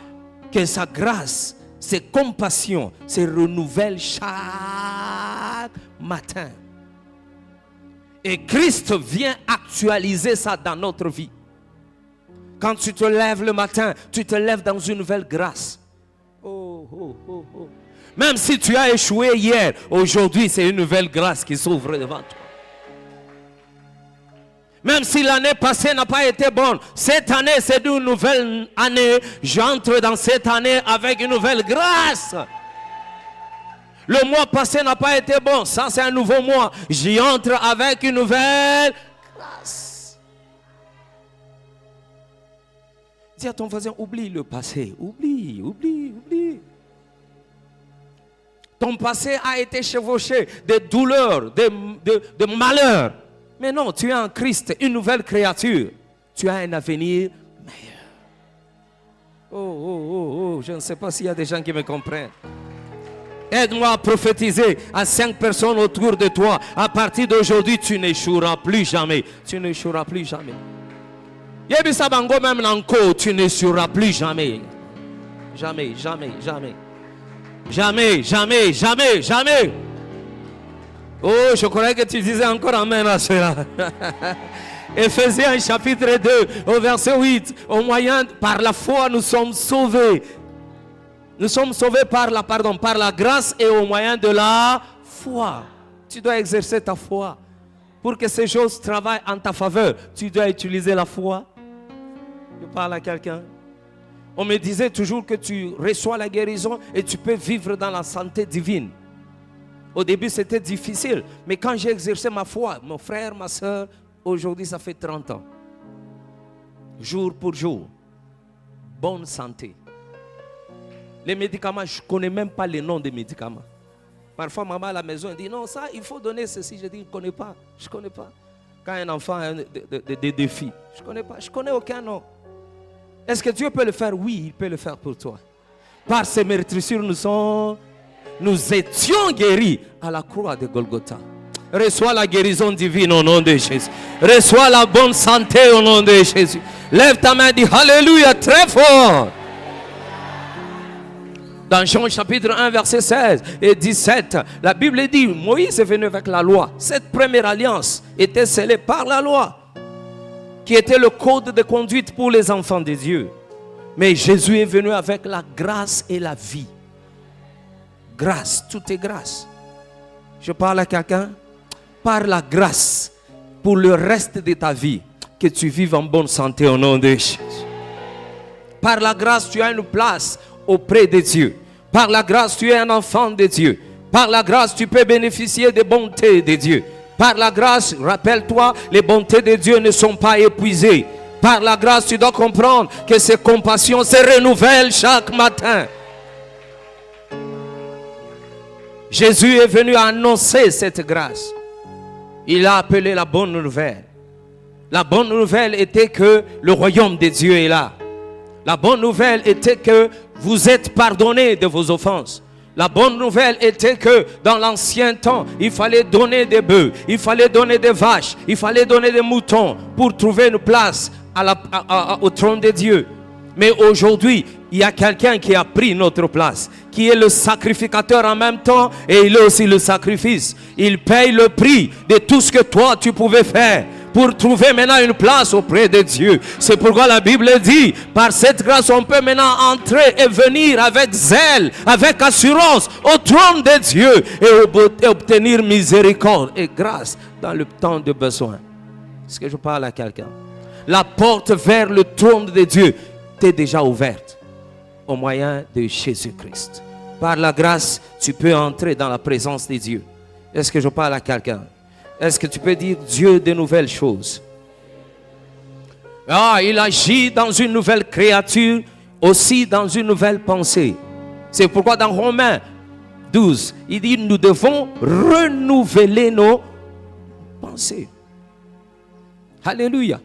Que sa grâce, ses compassions se renouvellent chaque matin. Et Christ vient actualiser ça dans notre vie. Quand tu te lèves le matin, tu te lèves dans une nouvelle grâce. Oh, oh, oh, oh. Même si tu as échoué hier, aujourd'hui c'est une nouvelle grâce qui s'ouvre devant toi. Même si l'année passée n'a pas été bonne, cette année c'est une nouvelle année. J'entre dans cette année avec une nouvelle grâce. Le mois passé n'a pas été bon, ça c'est un nouveau mois. J'y entre avec une nouvelle grâce. Dis à ton voisin, oublie le passé, oublie. Ton passé a été chevauché de douleurs, de malheurs. Mais non, tu es en Christ, une nouvelle créature. Tu as un avenir meilleur. Oh, je ne sais pas s'il y a des gens qui me comprennent. Aide-moi à prophétiser à 5 personnes autour de toi. À partir d'aujourd'hui, tu n'échoueras plus jamais. Tu n'échoueras plus jamais. Yebisabango même nanko, tu n'échoueras plus jamais. Jamais. Oh, je croyais que tu disais encore amen à cela. Éphésiens chapitre 2, au verset 8. Au moyen, par la foi, nous sommes sauvés. Nous sommes sauvés par la grâce et au moyen de la foi. Tu dois exercer ta foi. Pour que ces choses travaillent en ta faveur, tu dois utiliser la foi. Je parle à quelqu'un. On me disait toujours que tu reçois la guérison et tu peux vivre dans la santé divine. Au début, c'était difficile. Mais quand j'ai exercé ma foi, mon frère, ma soeur, aujourd'hui, ça fait 30 ans. Jour pour jour. Bonne santé. Les médicaments, je ne connais même pas les noms des médicaments. Parfois, maman à la maison dit, non, ça, il faut donner ceci. Je dis, je ne connais pas. Quand un enfant a des défis, je ne connais pas. Je ne connais aucun nom. Est-ce que Dieu peut le faire? Oui, il peut le faire pour toi. Par ses meurtrissures, nous étions guéris à la croix de Golgotha. Reçois la guérison divine au nom de Jésus. Reçois la bonne santé au nom de Jésus. Lève ta main et dis Alléluia très fort. Dans Jean chapitre 1 verset 16 et 17, la Bible dit Moïse est venu avec la loi. Cette première alliance était scellée par la loi, qui était le code de conduite pour les enfants de Dieu. Mais Jésus est venu avec la grâce et la vie. Grâce, tout est grâce. Je parle à quelqu'un. Par la grâce, pour le reste de ta vie, que tu vives en bonne santé au nom de Jésus. Par la grâce, tu as une place auprès de Dieu. Par la grâce, tu es un enfant de Dieu. Par la grâce, tu peux bénéficier des bontés de Dieu. Par la grâce, rappelle-toi, les bontés de Dieu ne sont pas épuisées. Par la grâce, tu dois comprendre que ses compassions se renouvellent chaque matin. Jésus est venu annoncer cette grâce. Il a appelé la bonne nouvelle. La bonne nouvelle était que le royaume de Dieu est là. La bonne nouvelle était que vous êtes pardonnés de vos offenses. La bonne nouvelle était que dans l'ancien temps, il fallait donner des bœufs, il fallait donner des vaches, il fallait donner des moutons pour trouver une place au trône de Dieu. Mais aujourd'hui, il y a quelqu'un qui a pris notre place, qui est le sacrificateur en même temps et il est aussi le sacrifice. Il paye le prix de tout ce que toi tu pouvais faire pour trouver maintenant une place auprès de Dieu. C'est pourquoi la Bible dit, par cette grâce on peut maintenant entrer et venir avec zèle, avec assurance au trône de Dieu et obtenir miséricorde et grâce dans le temps de besoin. Est-ce que je parle à quelqu'un? La porte vers le trône de Dieu t'est déjà ouverte au moyen de Jésus-Christ. Par la grâce, tu peux entrer dans la présence de Dieu. Est-ce que je parle à quelqu'un? Est-ce que tu peux dire Dieu de nouvelles choses? Il agit dans une nouvelle créature, aussi dans une nouvelle pensée. C'est pourquoi dans Romains 12, il dit nous devons renouveler nos pensées. Alléluia.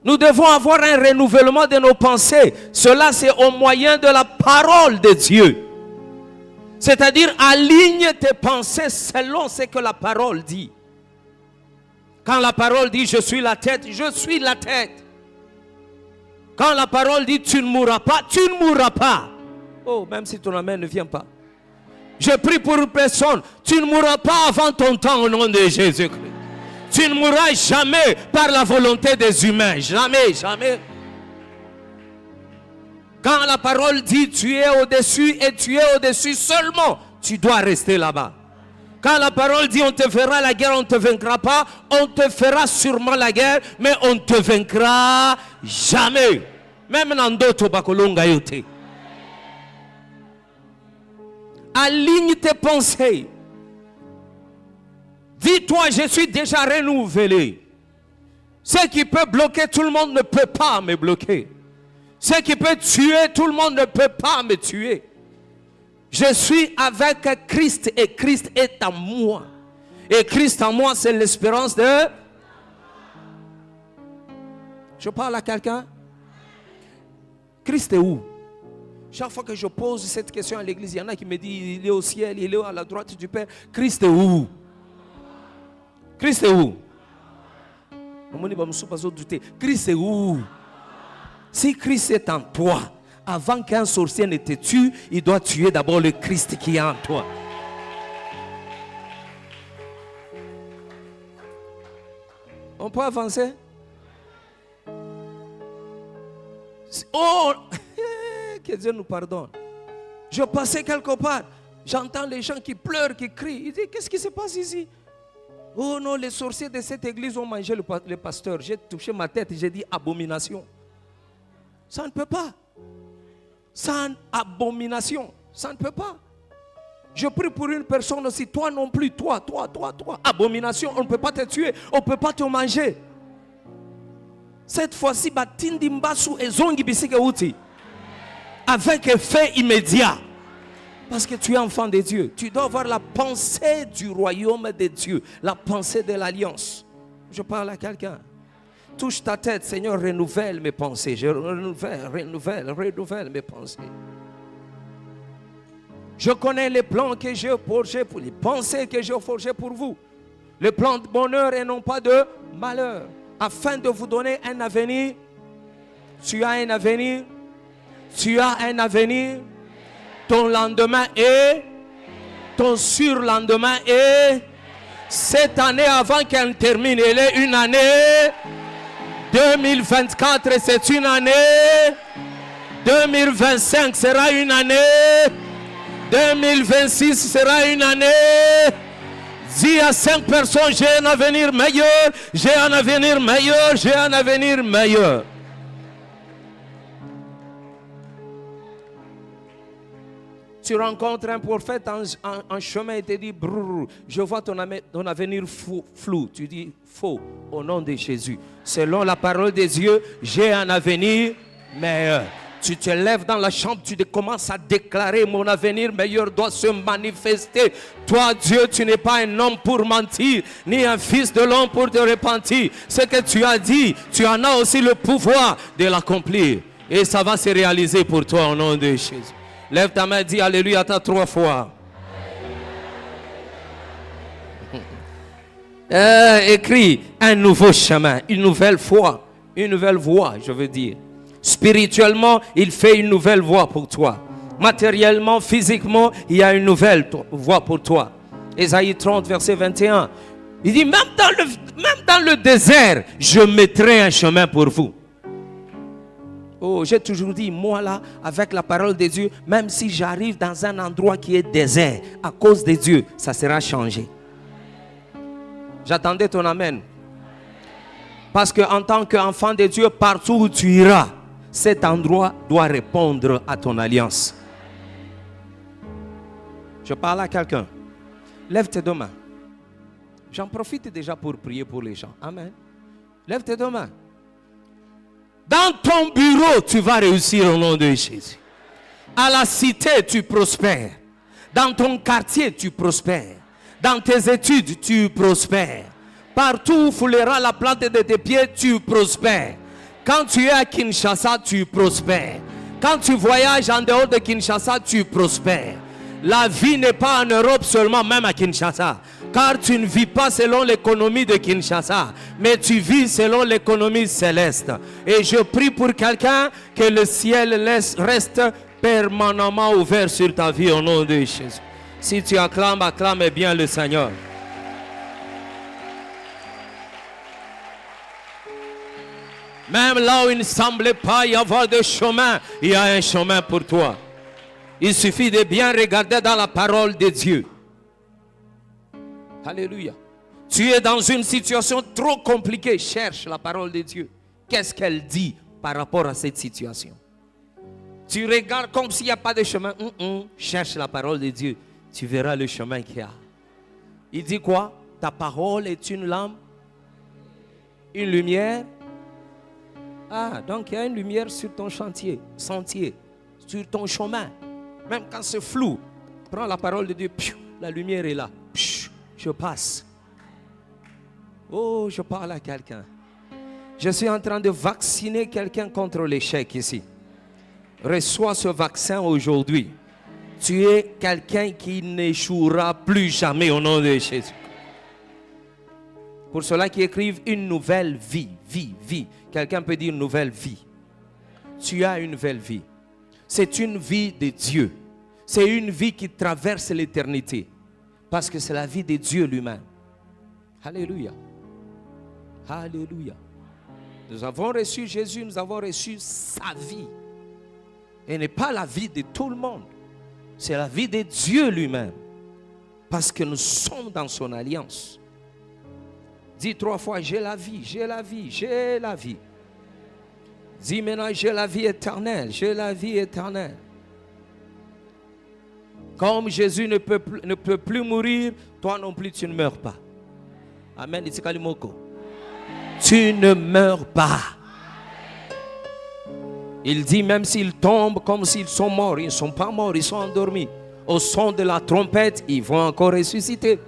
Nous devons avoir un renouvellement de nos pensées. Cela, c'est au moyen de la parole de Dieu. C'est-à-dire, aligne tes pensées selon ce que la parole dit. Quand la parole dit, je suis la tête, je suis la tête. Quand la parole dit, tu ne mourras pas, tu ne mourras pas. Oh, même si ton amen ne vient pas. Je prie pour une personne, tu ne mourras pas avant ton temps au nom de Jésus-Christ. Tu ne mourras jamais par la volonté des humains. Jamais, jamais. Quand la parole dit tu es au-dessus et tu es au-dessus seulement, tu dois rester là-bas. Quand la parole dit on te fera la guerre, on ne te vaincra pas, on te fera sûrement la guerre, mais on ne te vaincra jamais. Même Nandoto Bakolonga Yote. Aligne tes pensées. Dis-toi, je suis déjà renouvelé. Ce qui peut bloquer tout le monde ne peut pas me bloquer. Ce qui peut tuer tout le monde ne peut pas me tuer. Je suis avec Christ et Christ est en moi. Et Christ en moi, c'est l'espérance de... Je parle à quelqu'un? Christ est où? Chaque fois que je pose cette question à l'église, il y en a qui me disent, il est au ciel, il est à la droite du Père. Christ est où? Christ est où? Christ est où? Si Christ est en toi, avant qu'un sorcier ne te tue, il doit tuer d'abord le Christ qui est en toi. On peut avancer? Oh, que Dieu nous pardonne. Je passais quelque part, j'entends les gens qui pleurent, qui crient. Ils disent, qu'est-ce qui se passe ici? Oh non, les sorciers de cette église ont mangé le pasteur. J'ai touché ma tête et j'ai dit abomination. Ça ne peut pas. Sans abomination, ça ne peut pas. Je prie pour une personne aussi, toi non plus, toi. Abomination, on ne peut pas te tuer, on ne peut pas te manger. Cette fois-ci, batindi mbasu et zongi bisike uti. Avec effet immédiat. Parce que tu es enfant de Dieu. Tu dois avoir la pensée du royaume de Dieu. La pensée de l'alliance. Je parle à quelqu'un. Touche ta tête, Seigneur, renouvelle mes pensées. Je renouvelle mes pensées. Je connais les plans que j'ai forgés pour les pensées que j'ai forgées pour vous. Les plans de bonheur et non pas de malheur. Afin de vous donner un avenir. Tu as un avenir. Tu as un avenir. Ton lendemain est. Ton surlendemain est. Cette année avant qu'elle termine, elle est une année. 2024, c'est une année. 2025 sera une année. 2026 sera une année. Dis à 5 personnes, j'ai un avenir meilleur, j'ai un avenir meilleur, j'ai un avenir meilleur. Tu rencontres un prophète en chemin et te dit, je vois ton avenir flou. Tu dis, faux, au nom de Jésus. Selon la parole de Dieu, j'ai un avenir meilleur. Tu te lèves dans la chambre, tu commences à déclarer, mon avenir meilleur doit se manifester. Toi, Dieu, tu n'es pas un homme pour mentir, ni un fils de l'homme pour te repentir. Ce que tu as dit, tu en as aussi le pouvoir de l'accomplir. Et ça va se réaliser pour toi au nom de Jésus. Lève ta main, dis Alléluia 3 fois. Écris un nouveau chemin, une nouvelle foi, une nouvelle voie, je veux dire. Spirituellement, il fait une nouvelle voie pour toi. Matériellement, physiquement, il y a une nouvelle voie pour toi. Ésaïe 30, verset 21. Il dit, même dans le désert, je mettrai un chemin pour vous. Oh, j'ai toujours dit, moi là, avec la parole de Dieu, même si j'arrive dans un endroit qui est désert, à cause de Dieu, ça sera changé. J'attendais ton amen. Parce qu'en tant qu'enfant de Dieu, partout où tu iras, cet endroit doit répondre à ton alliance. Je parle à quelqu'un. Lève tes deux mains. J'en profite déjà pour prier pour les gens. Amen. Lève tes deux mains. Dans ton bureau, tu vas réussir au nom de Jésus. À la cité, tu prospères. Dans ton quartier, tu prospères. Dans tes études, tu prospères. Partout où foulera la plante de tes pieds, tu prospères. Quand tu es à Kinshasa, tu prospères. Quand tu voyages en dehors de Kinshasa, tu prospères. La vie n'est pas en Europe seulement, même à Kinshasa. Car tu ne vis pas selon l'économie de Kinshasa, mais tu vis selon l'économie céleste. Et je prie pour quelqu'un que le ciel reste permanemment ouvert sur ta vie au nom de Jésus. Si tu acclames, acclame bien le Seigneur. Même là où il ne semblait pas y avoir de chemin, il y a un chemin pour toi. Il suffit de bien regarder dans la parole de Dieu. Alléluia. Tu es dans une situation trop compliquée. Cherche la parole de Dieu. Qu'est-ce qu'elle dit par rapport à cette situation? Tu regardes comme s'il n'y a pas de chemin. Cherche la parole de Dieu. Tu verras le chemin qu'il y a. Il dit quoi? Ta parole est une lampe, une lumière. Ah, donc il y a une lumière sur ton sentier, sur ton chemin. Même quand c'est flou, prends la parole de Dieu, la lumière est là. Je passe. Oh, je parle à quelqu'un. Je suis en train de vacciner quelqu'un contre l'échec ici. Reçois ce vaccin aujourd'hui. Tu es quelqu'un qui n'échouera plus jamais au nom de Jésus. Pour ceux-là qui écrivent une nouvelle vie, vie. Quelqu'un peut dire une nouvelle vie. Tu as une nouvelle vie. C'est une vie de Dieu. C'est une vie qui traverse l'éternité. Parce que c'est la vie de Dieu lui-même. Alléluia. Alléluia. Nous avons reçu Jésus, nous avons reçu sa vie. Et n'est pas la vie de tout le monde. C'est la vie de Dieu lui-même. Parce que nous sommes dans son alliance. Dis 3 fois, j'ai la vie, j'ai la vie, j'ai la vie. Dis maintenant, j'ai la vie éternelle, j'ai la vie éternelle. Comme Jésus ne peut plus mourir, toi non plus tu ne meurs pas. Amen. Tu ne meurs pas. Il dit même s'ils tombent comme s'ils sont morts, ils ne sont pas morts, ils sont endormis. Au son de la trompette, ils vont encore ressusciter.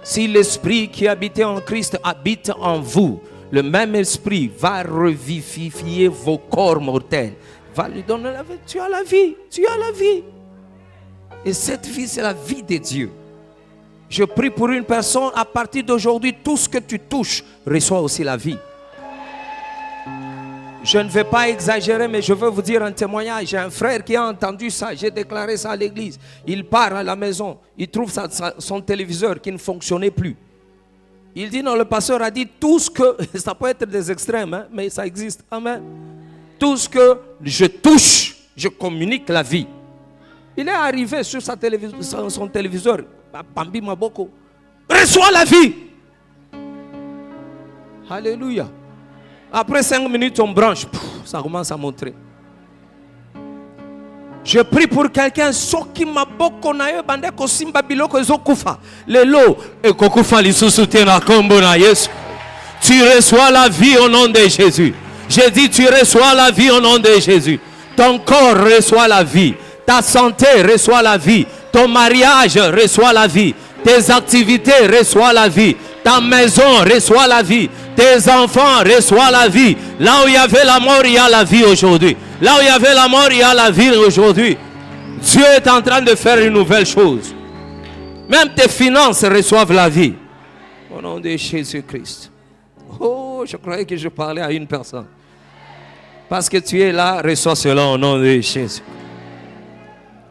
Si l'esprit qui habitait en Christ habite en vous, le même esprit va revivifier vos corps mortels. Va lui donner la vie. Tu as la vie. Tu as la vie. Et cette vie, c'est la vie de Dieu. Je prie pour une personne. À partir d'aujourd'hui, tout ce que tu touches reçoit aussi la vie. Je ne vais pas exagérer, mais je veux vous dire un témoignage. J'ai un frère qui a entendu ça. J'ai déclaré ça à l'église. Il part à la maison. Il trouve son téléviseur qui ne fonctionnait plus. Il dit, non, le pasteur a dit tout ce que... Ça peut être des extrêmes, hein, mais ça existe. Amen. Tout ce que je touche, je communique la vie. Il est arrivé sur son téléviseur. Bambi Maboko. Reçois la vie. Alléluia. Après 5 minutes, on branche. Ça commence à montrer. Je prie pour quelqu'un. Soki maboko na yo bande ko simba biloko ezokufa. Lelo ekokufa lisusu tena kombo na Yesu. Tu reçois la vie au nom de Jésus. J'ai dit tu reçois la vie au nom de Jésus. Ton corps reçoit la vie. Ta santé reçoit la vie. Ton mariage reçoit la vie. Tes activités reçoivent la vie. Ta maison reçoit la vie. Tes enfants reçoivent la vie. Là où il y avait la mort, il y a la vie aujourd'hui. Là où il y avait la mort, il y a la vie aujourd'hui. Dieu est en train de faire une nouvelle chose. Même tes finances reçoivent la vie. Au nom de Jésus-Christ. Oh, je croyais que je parlais à une personne. Parce que tu es là, reçois cela au nom de Jésus.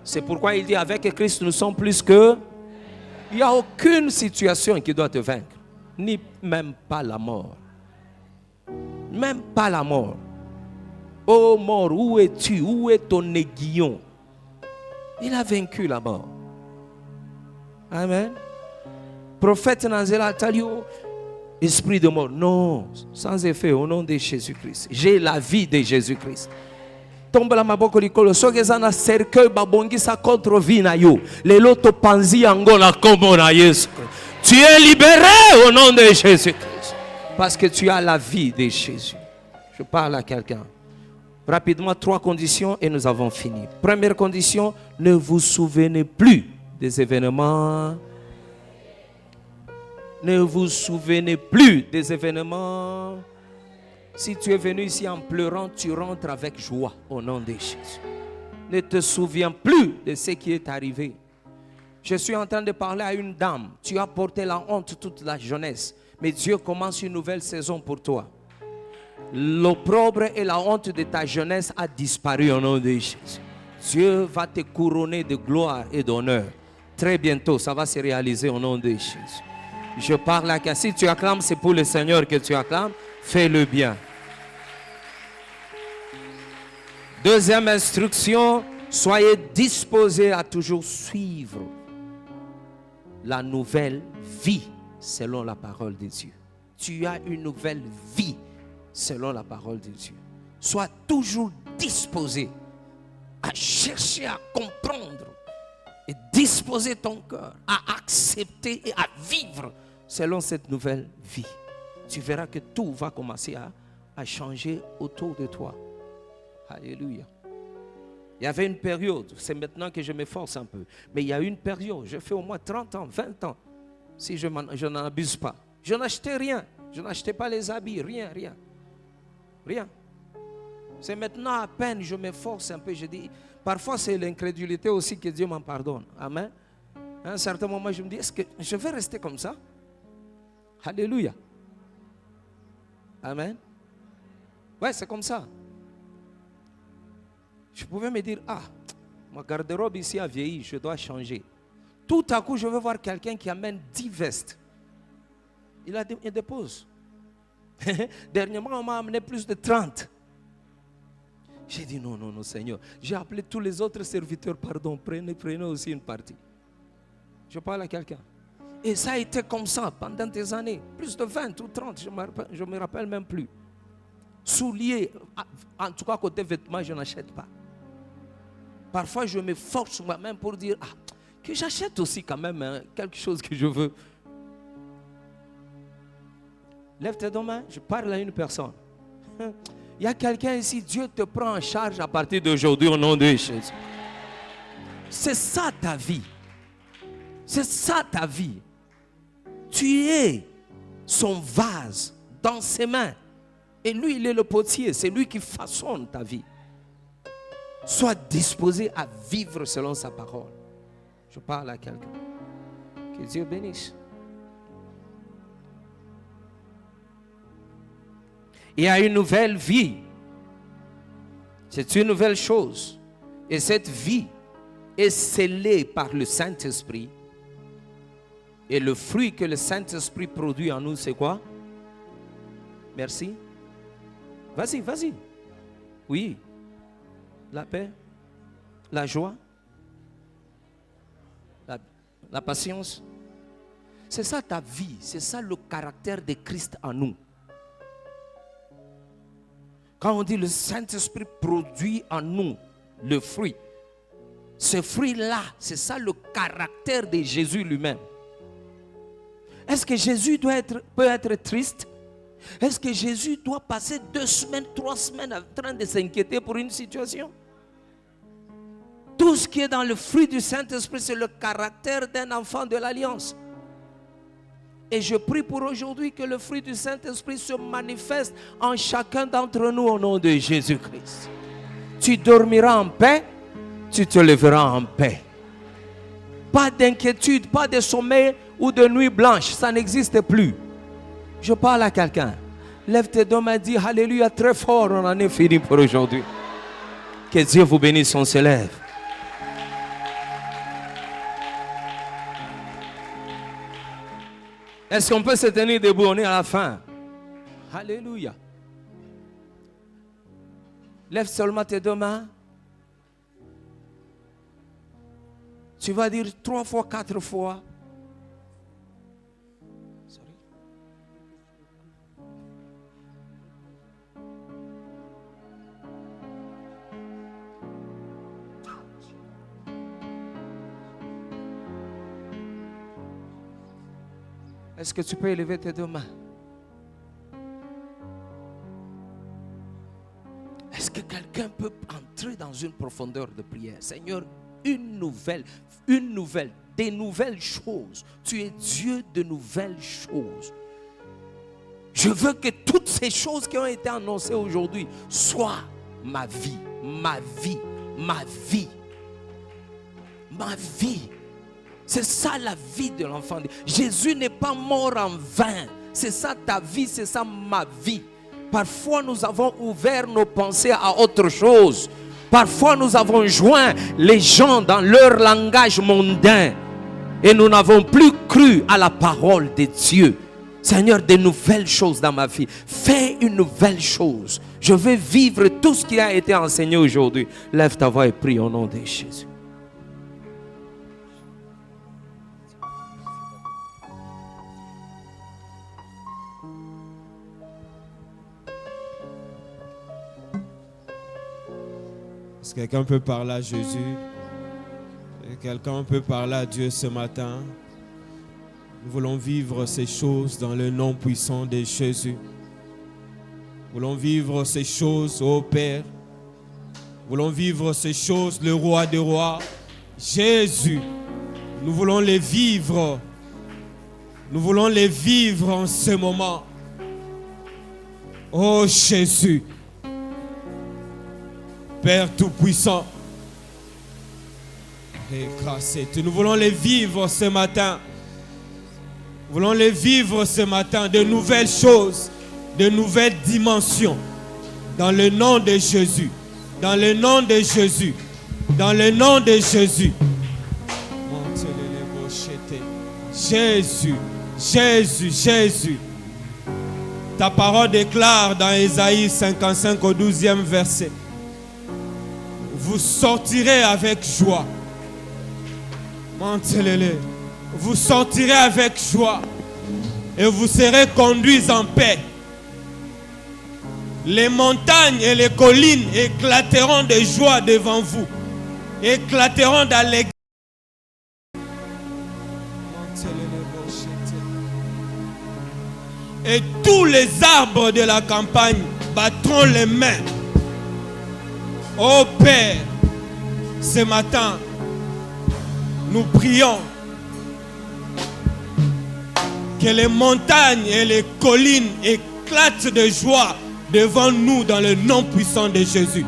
C'est pourquoi il dit avec Christ nous sommes plus que... Il n'y a aucune situation qui doit te vaincre. Ni même pas la mort. Même pas la mort. Oh mort, où es-tu? Où est ton aiguillon? Il a vaincu la mort. Amen. Prophète Nazéla Talio, esprit de mort. Non, sans effet, au nom de Jésus-Christ. J'ai la vie de Jésus-Christ. Tombe la maboko likolo sogeza na cercueil babongisa contre vie na yo lelo to panzi yango na kombo na Yesu. Tu es libéré au nom de Jésus-Christ parce que tu as la vie de Jésus. Je parle à quelqu'un. Rapidement 3 conditions et nous avons fini. Première condition, ne vous souvenez plus des événements. Ne vous souvenez plus des événements Si tu es venu ici en pleurant, tu rentres avec joie au nom de Jésus. Ne te souviens plus de ce qui est arrivé. Je suis en train de parler à une dame. Tu as porté la honte toute la jeunesse. Mais Dieu commence une nouvelle saison pour toi. L'opprobre et la honte de ta jeunesse a disparu au nom de Jésus. Dieu va te couronner de gloire et d'honneur. Très bientôt, ça va se réaliser au nom de Jésus. Je parle à quelqu'un. Si tu acclames, c'est pour le Seigneur que tu acclames. Fais-le bien. Deuxième instruction, soyez disposés à toujours suivre la nouvelle vie selon la parole de Dieu. Tu as une nouvelle vie selon la parole de Dieu. Sois toujours disposé à chercher à comprendre et disposer ton cœur à accepter et à vivre selon cette nouvelle vie. Tu verras que tout va commencer à changer autour de toi. Alléluia. Il y avait une période, c'est maintenant que je m'efforce un peu, mais il y a une période, je fais au moins 30 ans, 20 ans, si je n'en abuse pas. Je n'achetais rien, je n'achetais pas les habits, rien. C'est maintenant à peine je m'efforce un peu, je dis, parfois c'est l'incrédulité aussi que Dieu m'en pardonne. Amen. À un certain moment, je me dis, est-ce que je vais rester comme ça? Alléluia. Amen. Ouais, c'est comme ça. Je pouvais me dire, ma garde-robe ici a vieilli, je dois changer. Tout à coup, je veux voir quelqu'un qui amène 10 vestes. Il dépose. Dernièrement, on m'a amené plus de 30. J'ai dit, non, Seigneur. J'ai appelé tous les autres serviteurs, pardon, prenez aussi une partie. Je parle à quelqu'un. Et ça a été comme ça pendant des années. Plus de 20 ou 30, je ne me rappelle même plus. Souliers, en tout cas côté vêtements, je n'achète pas. Parfois, je me force moi-même pour dire que j'achète aussi quand même quelque chose que je veux. Lève tes deux mains, je parle à une personne. Il y a quelqu'un ici, Dieu te prend en charge à partir d'aujourd'hui au nom de Jésus. C'est ça ta vie. C'est ça ta vie. Tu es son vase dans ses mains. Et lui, il est le potier. C'est lui qui façonne ta vie. Sois disposé à vivre selon sa parole. Je parle à quelqu'un. Que Dieu bénisse. Il y a une nouvelle vie. C'est une nouvelle chose. Et cette vie est scellée par le Saint-Esprit. Et le fruit que le Saint-Esprit produit en nous, c'est quoi? Merci. Vas-y. Oui. La paix, la joie, la patience. C'est ça ta vie, c'est ça le caractère de Christ en nous. Quand on dit le Saint-Esprit produit en nous le fruit, ce fruit-là, c'est ça le caractère de Jésus lui-même. Est-ce que Jésus peut être triste? Est-ce que Jésus doit passer 2 semaines, 3 semaines en train de s'inquiéter pour une situation? Tout ce qui est dans le fruit du Saint-Esprit, c'est le caractère d'un enfant de l'Alliance. Et je prie pour aujourd'hui que le fruit du Saint-Esprit se manifeste en chacun d'entre nous au nom de Jésus-Christ. Tu dormiras en paix, tu te lèveras en paix. Pas d'inquiétude, pas de sommeil ou de nuit blanche, ça n'existe plus. Je parle à quelqu'un. Lève tes deux mains et dis Alléluia très fort, on en est fini pour aujourd'hui. Que Dieu vous bénisse, on se lève. Est-ce qu'on peut se tenir debout? On est à la fin. Alléluia. Lève seulement tes deux mains. Tu vas dire 3 fois, 4 fois. Est-ce que tu peux élever tes deux mains? Est-ce que quelqu'un peut entrer dans une profondeur de prière? Seigneur, une nouvelle, des nouvelles choses. Tu es Dieu de nouvelles choses. Je veux que toutes ces choses qui ont été annoncées aujourd'hui soient ma vie, ma vie, ma vie, ma vie. C'est ça la vie de l'enfant. Jésus n'est pas mort en vain. C'est ça ta vie, c'est ça ma vie. Parfois nous avons ouvert nos pensées à autre chose. Parfois nous avons joint les gens dans leur langage mondain. Et nous n'avons plus cru à la parole de Dieu. Seigneur, de nouvelles choses dans ma vie. Fais une nouvelle chose. Je veux vivre tout ce qui a été enseigné aujourd'hui. Lève ta voix et prie au nom de Jésus. Est-ce que quelqu'un peut parler à Jésus? Quelqu'un peut parler à Dieu ce matin? Nous voulons vivre ces choses dans le nom puissant de Jésus. Nous voulons vivre ces choses, ô Père. Nous voulons vivre ces choses, le roi des rois, Jésus. Nous voulons les vivre. Nous voulons les vivre en ce moment. Ô Jésus, Père Tout-Puissant, nous voulons les vivre ce matin. Nous voulons les vivre ce matin, de nouvelles choses, de nouvelles dimensions. Dans le nom de Jésus. Dans le nom de Jésus. Dans le nom de Jésus. Jésus, Jésus, Jésus. Ta parole déclare dans Ésaïe 55 au 12e verset. Vous sortirez avec joie. Vous sortirez avec joie et vous serez conduits en paix. Les montagnes et les collines éclateront de joie devant vous, éclateront d'allégresse. Et tous les arbres de la campagne battront les mains. Ô Père, ce matin, nous prions que les montagnes et les collines éclatent de joie devant nous dans le nom puissant de Jésus.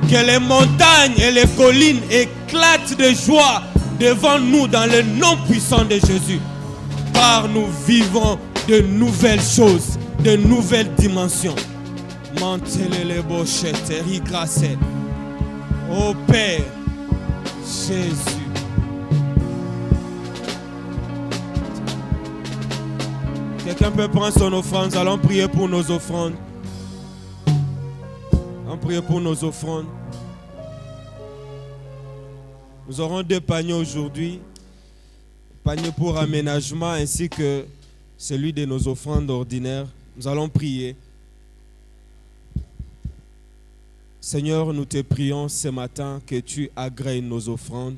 Que les montagnes et les collines éclatent de joie devant nous dans le nom puissant de Jésus. Car nous vivons de nouvelles choses, de nouvelles dimensions. Ô Père, Jésus. Quelqu'un peut prendre son offrande. Nous allons prier pour nos offrandes. On prie pour nos offrandes. Nous aurons 2 paniers aujourd'hui. Panier pour aménagement ainsi que celui de nos offrandes ordinaires. Nous allons prier. Seigneur, nous te prions ce matin que tu agrées nos offrandes.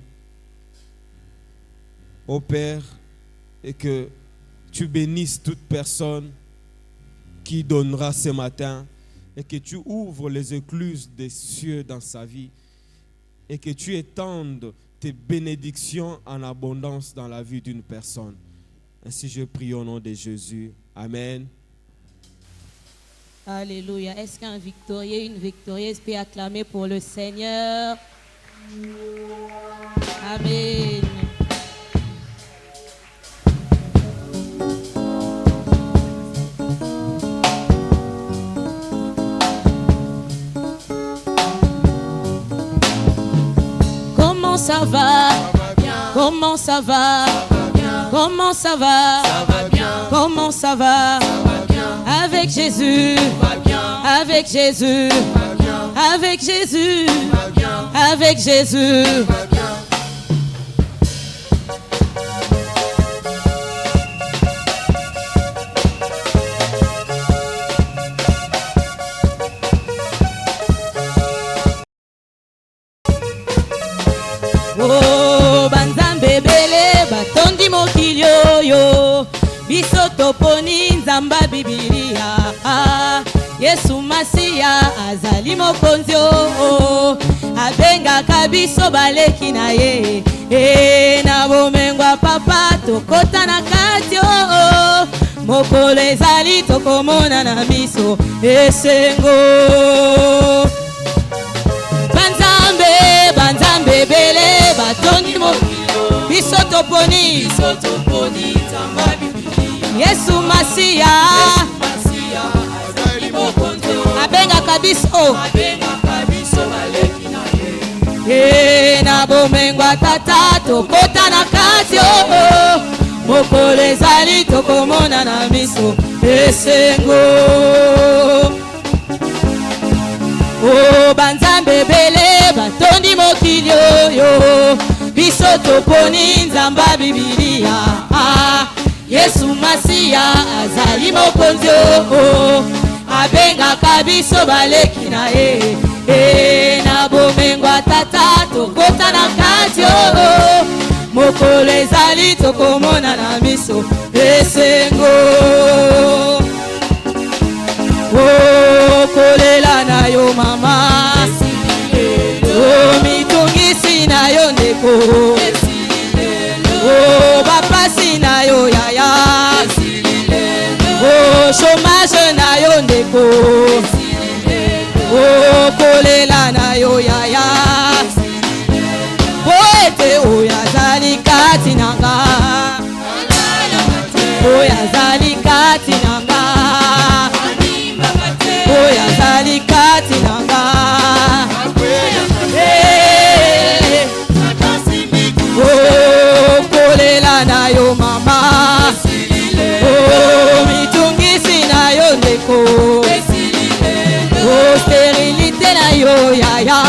Ô Père, et que tu bénisses toute personne qui donnera ce matin et que tu ouvres les écluses des cieux dans sa vie et que tu étendes tes bénédictions en abondance dans la vie d'une personne. Ainsi je prie au nom de Jésus. Amen. Alléluia. Est-ce qu'un victorieux, une victorieuse peut acclamer pour le Seigneur? Amen. Comment ça va? Comment ça va? Comment ça va? Comment ça va? Avec Jésus, avec Jésus, avec Jésus, avec Jésus. Oh, banzambe bele, batondi mokili yo. Biso toponi nzamba bibilia. Yesu Masiya azali mokonzi o. Abenga kabiso baleki na ye. Na bomengwa papa tokota na kati o. mokolo ezali tokomona na miso esengo. Banzambe bele batondi mokilo biso toponi nzamba Biblia. Yesu Masiya abengaka biso baleki na ye. Na bomengwa tata tokota na kati mokolo ezali tokomona na miso esengo. Banzambe bele batondi mokili oyo biso toponi nzamba Biblia. Yesu Masiya azali mokonzi abengaka biso baleki na ye. Na bomengwa tata tokota na kati mokolo ezali tokomona na miso esengo. Kolela na yo mama, mitungisi na yo ndeko, bapasi na yo yaya, chômage na yo ndeko, kolela na yo yaya, poete oyazali kati nanga, oyazali kati nanga, oyazali kati nanga. Kolela na yo mama, mitungisi na yo ndeko, sterilité na yo yaya,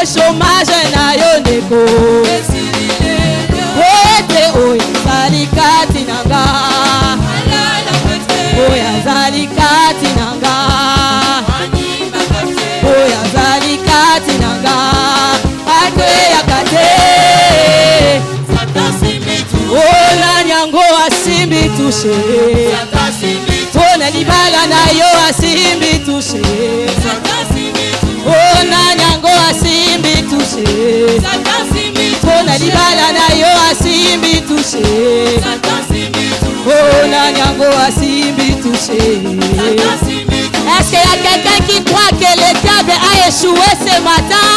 chômage na yo ndeko, poete oyazali kati nanga, oyazali kati nanga, oyazali kati nanga, akweyaka te. Ola nyango asimbi touche, ona libala na yo asimbi touche, ona nyango asimbi touche, ona libala na yo asimbi touche, ona nyango asimbi touche. Est-ce qu'il y a quelqu'un qui croit que le diable a échoué ce matin?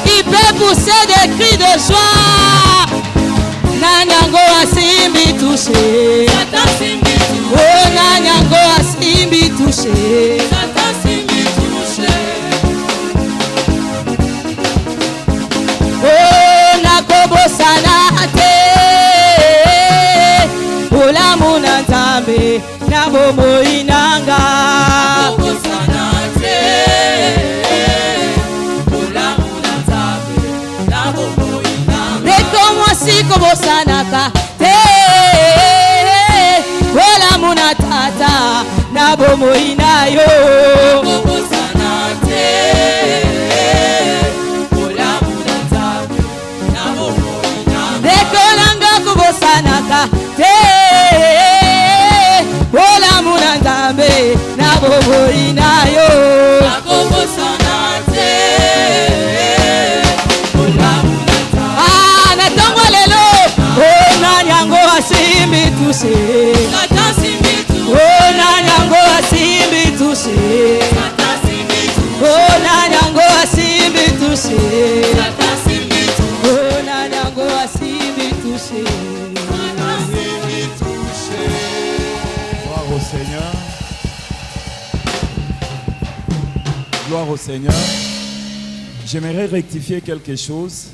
Il peut pousser des cris de joie. Nanyango asimbi touché, oh nanyango asimbi touché, oh nakobosana te, olamu na Nzambe na bomoi nanga. Kobosanaka te, wala muna tata na bomoi na yo. Kobosana te, wala muna tata na bomoi na yo. Dekonanga kobosanaka te, wala muna Nzambe na bomoi na yo. Kobosana te. Asimbi touché, oh nanyango asimbi touché, oh nanyango asimbi touché, oh nanyango asimbi touché. Gloire au Seigneur. Gloire au Seigneur. J'aimerais rectifier quelque chose.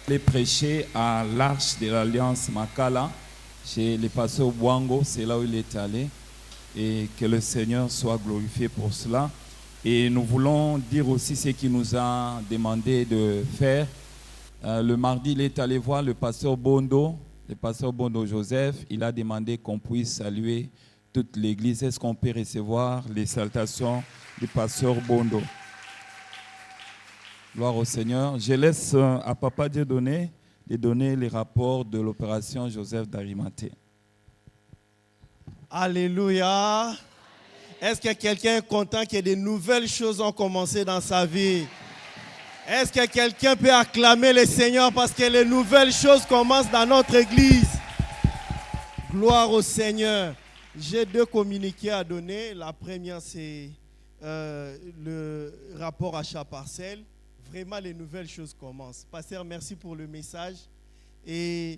Le prêcher à l'Arche de l'Alliance Makala chez le pasteur Bwango, c'est là où il est allé, et que le Seigneur soit glorifié pour cela. Et nous voulons dire aussi ce qu'il nous a demandé de faire. Le mardi, il est allé voir le pasteur Bondo Joseph. Il a demandé qu'on puisse saluer toute l'église. Est-ce qu'on peut recevoir les salutations du pasteur Bondo? Gloire au Seigneur. Je laisse à Papa Dieudonné de donner les rapports de l'opération Joseph d'Arimathée. Alléluia. Est-ce que quelqu'un est content que de nouvelles choses ont commencé dans sa vie? Est-ce que quelqu'un peut acclamer le Seigneur parce que les nouvelles choses commencent dans notre église? Gloire au Seigneur. J'ai 2 communiqués à donner. La première, c'est le rapport achat parcelle. Vraiment, les nouvelles choses commencent. Pasteur, merci pour le message. Et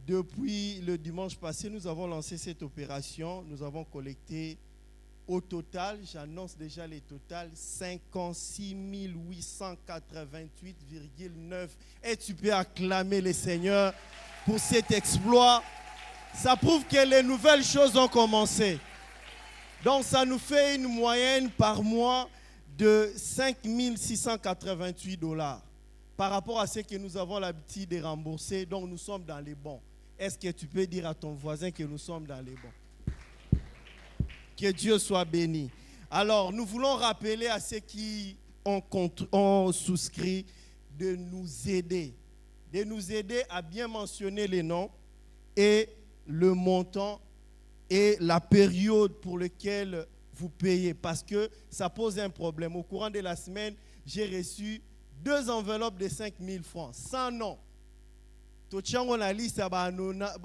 depuis le dimanche passé, nous avons lancé cette opération. Nous avons collecté au total, j'annonce déjà les totals, 56 888,9. Et tu peux acclamer le Seigneur pour cet exploit. Ça prouve que les nouvelles choses ont commencé. Donc ça nous fait une moyenne par mois de 5 688 $. Par rapport à ce que nous avons l'habitude de rembourser, donc nous sommes dans les bons. Est-ce que tu peux dire à ton voisin que nous sommes dans les bons? Que Dieu soit béni. Alors, nous voulons rappeler à ceux qui ont souscrit de nous aider à bien mentionner les noms et le montant et la période pour laquelle vous payez, parce que ça pose un problème. Au courant de la semaine, j'ai reçu 2 enveloppes de 5 000 francs, sans nom. Tout le monde a liste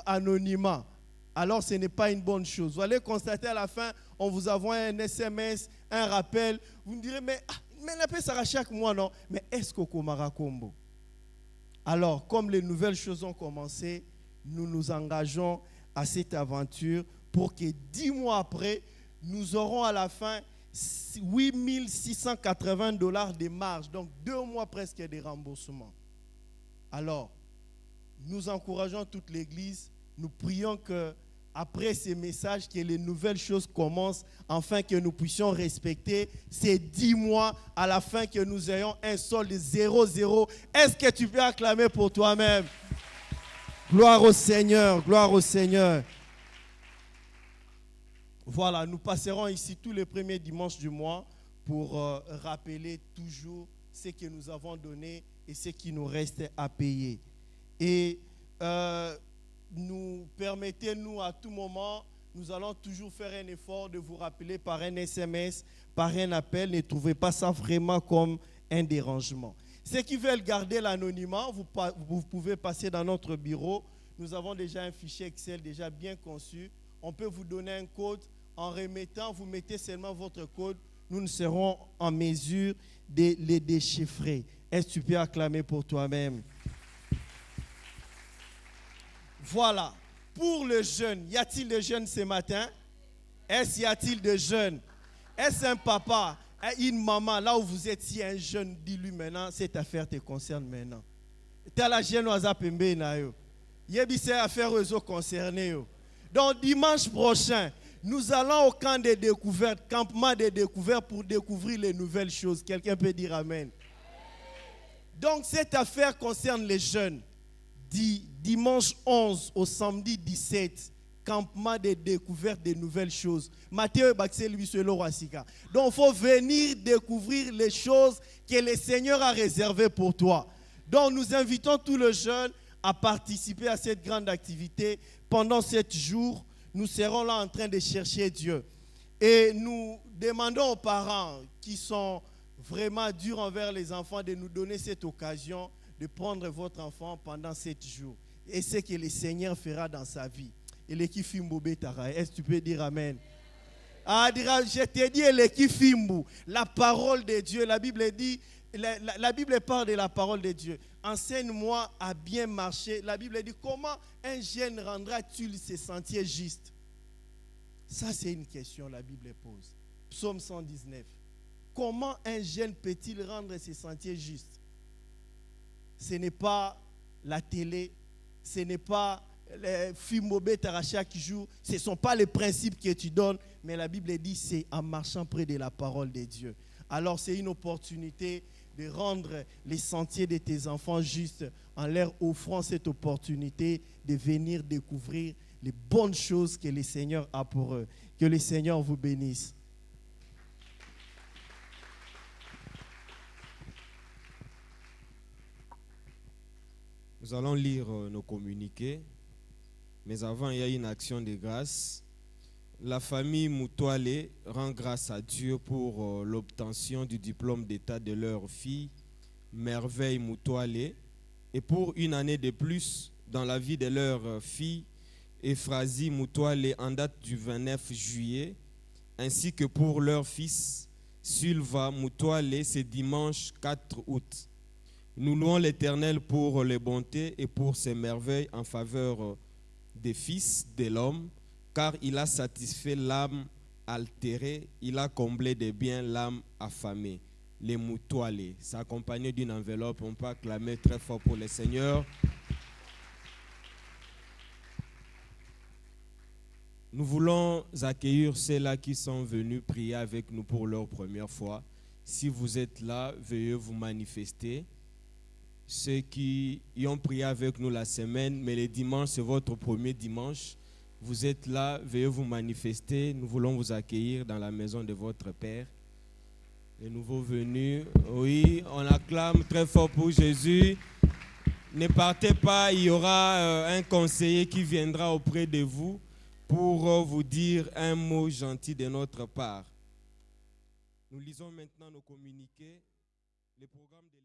anonymat. Alors ce n'est pas une bonne chose. Vous allez constater à la fin, on vous envoie un SMS, un rappel. Vous me direz, mais la paix sera chaque mois, non? Mais est-ce qu'au Komara Kombo? Alors, comme les nouvelles choses ont commencé, nous nous engageons à cette aventure pour que 10 mois après, nous aurons à la fin 8 680 $ de marge. Donc 2 mois presque de remboursement. Alors, nous encourageons toute l'Église. Nous prions que après ces messages, que les nouvelles choses commencent, afin que nous puissions respecter ces 10 mois, à la fin que nous ayons un solde de 0,0. Est-ce que tu peux acclamer pour toi-même? Gloire au Seigneur, gloire au Seigneur. Voilà, nous passerons ici tous les premiers dimanches du mois pour rappeler toujours ce que nous avons donné et ce qui nous reste à payer. Et nous permettez-nous à tout moment, nous allons toujours faire un effort de vous rappeler par un SMS, par un appel. Ne trouvez pas ça vraiment comme un dérangement. Ceux qui veulent garder l'anonymat, vous pouvez passer dans notre bureau. Nous avons déjà un fichier Excel déjà bien conçu. On peut vous donner un code. En remettant, vous mettez seulement votre code. Nous serons en mesure de les déchiffrer. Est-ce que tu peux acclamer pour toi-même? Voilà. Pour le jeune, y a-t-il des jeunes ce matin? Est-ce y a-t-il des jeunes? Est-ce un papa, une maman, là où vous êtes, si un jeune, dis-lui maintenant, cette affaire te concerne maintenant. Tu as la jeune oisa pembe na yo. Yebi c'est affaire aux concernés. Donc dimanche prochain, nous allons au camp de découverte, campement de découverte pour découvrir les nouvelles choses. Quelqu'un peut dire amen. Donc cette affaire concerne les jeunes. Dimanche 11 au samedi 17, campement de découverte des nouvelles choses. Matthieu Baxel Biselo Wasika. Donc il faut venir découvrir les choses que le Seigneur a réservées pour toi. Donc nous invitons tous les jeunes à participer à cette grande activité. Pendant 7 jours, nous serons là en train de chercher Dieu. Et nous demandons aux parents qui sont vraiment durs envers les enfants de nous donner cette occasion de prendre votre enfant pendant 7 jours. Et ce que le Seigneur fera dans sa vie. Et l'équipe Fimbo Tara. Est-ce que tu peux dire amen? Je t'ai dit l'équipe Fimbo. La parole de Dieu. La Bible dit, la Bible parle de la parole de Dieu. Enseigne-moi à bien marcher. La Bible dit, comment un jeune rendra-t-il ses sentiers justes? Ça, c'est une question que la Bible pose. Psaume 119. Comment un jeune peut-il rendre ses sentiers justes? Ce n'est pas la télé, ce n'est pas les films à chaque jour, ce ne sont pas les principes que tu donnes, mais la Bible dit c'est en marchant près de la parole de Dieu. Alors c'est une opportunité de rendre les sentiers de tes enfants justes en leur offrant cette opportunité de venir découvrir les bonnes choses que le Seigneur a pour eux. Que le Seigneur vous bénisse. Nous allons lire nos communiqués, mais avant, il y a une action de grâce. La famille Moutouale rend grâce à Dieu pour l'obtention du diplôme d'état de leur fille, Merveille Moutouale, et pour une année de plus dans la vie de leur fille, Ephrasie Mutuale en date du 29 juillet, ainsi que pour leur fils Sylva Mutuale ce dimanche 4 août. Nous louons l'Éternel pour les bontés et pour ses merveilles en faveur des fils de l'homme, car il a satisfait l'âme altérée, il a comblé de biens l'âme affamée. Les Mutuale, c'est accompagné d'une enveloppe, on peut acclamer très fort pour le Seigneur. Nous voulons accueillir ceux-là qui sont venus prier avec nous pour leur première fois. Si vous êtes là, veuillez vous manifester. Ceux qui y ont prié avec nous la semaine, mais le dimanche, c'est votre premier dimanche. Vous êtes là, veuillez vous manifester. Nous voulons vous accueillir dans la maison de votre Père. Les nouveaux venus, oui, on acclame très fort pour Jésus. Ne partez pas, il y aura un conseiller qui viendra auprès de vous pour vous dire un mot gentil de notre part. Nous lisons maintenant nos communiqués, les programmes de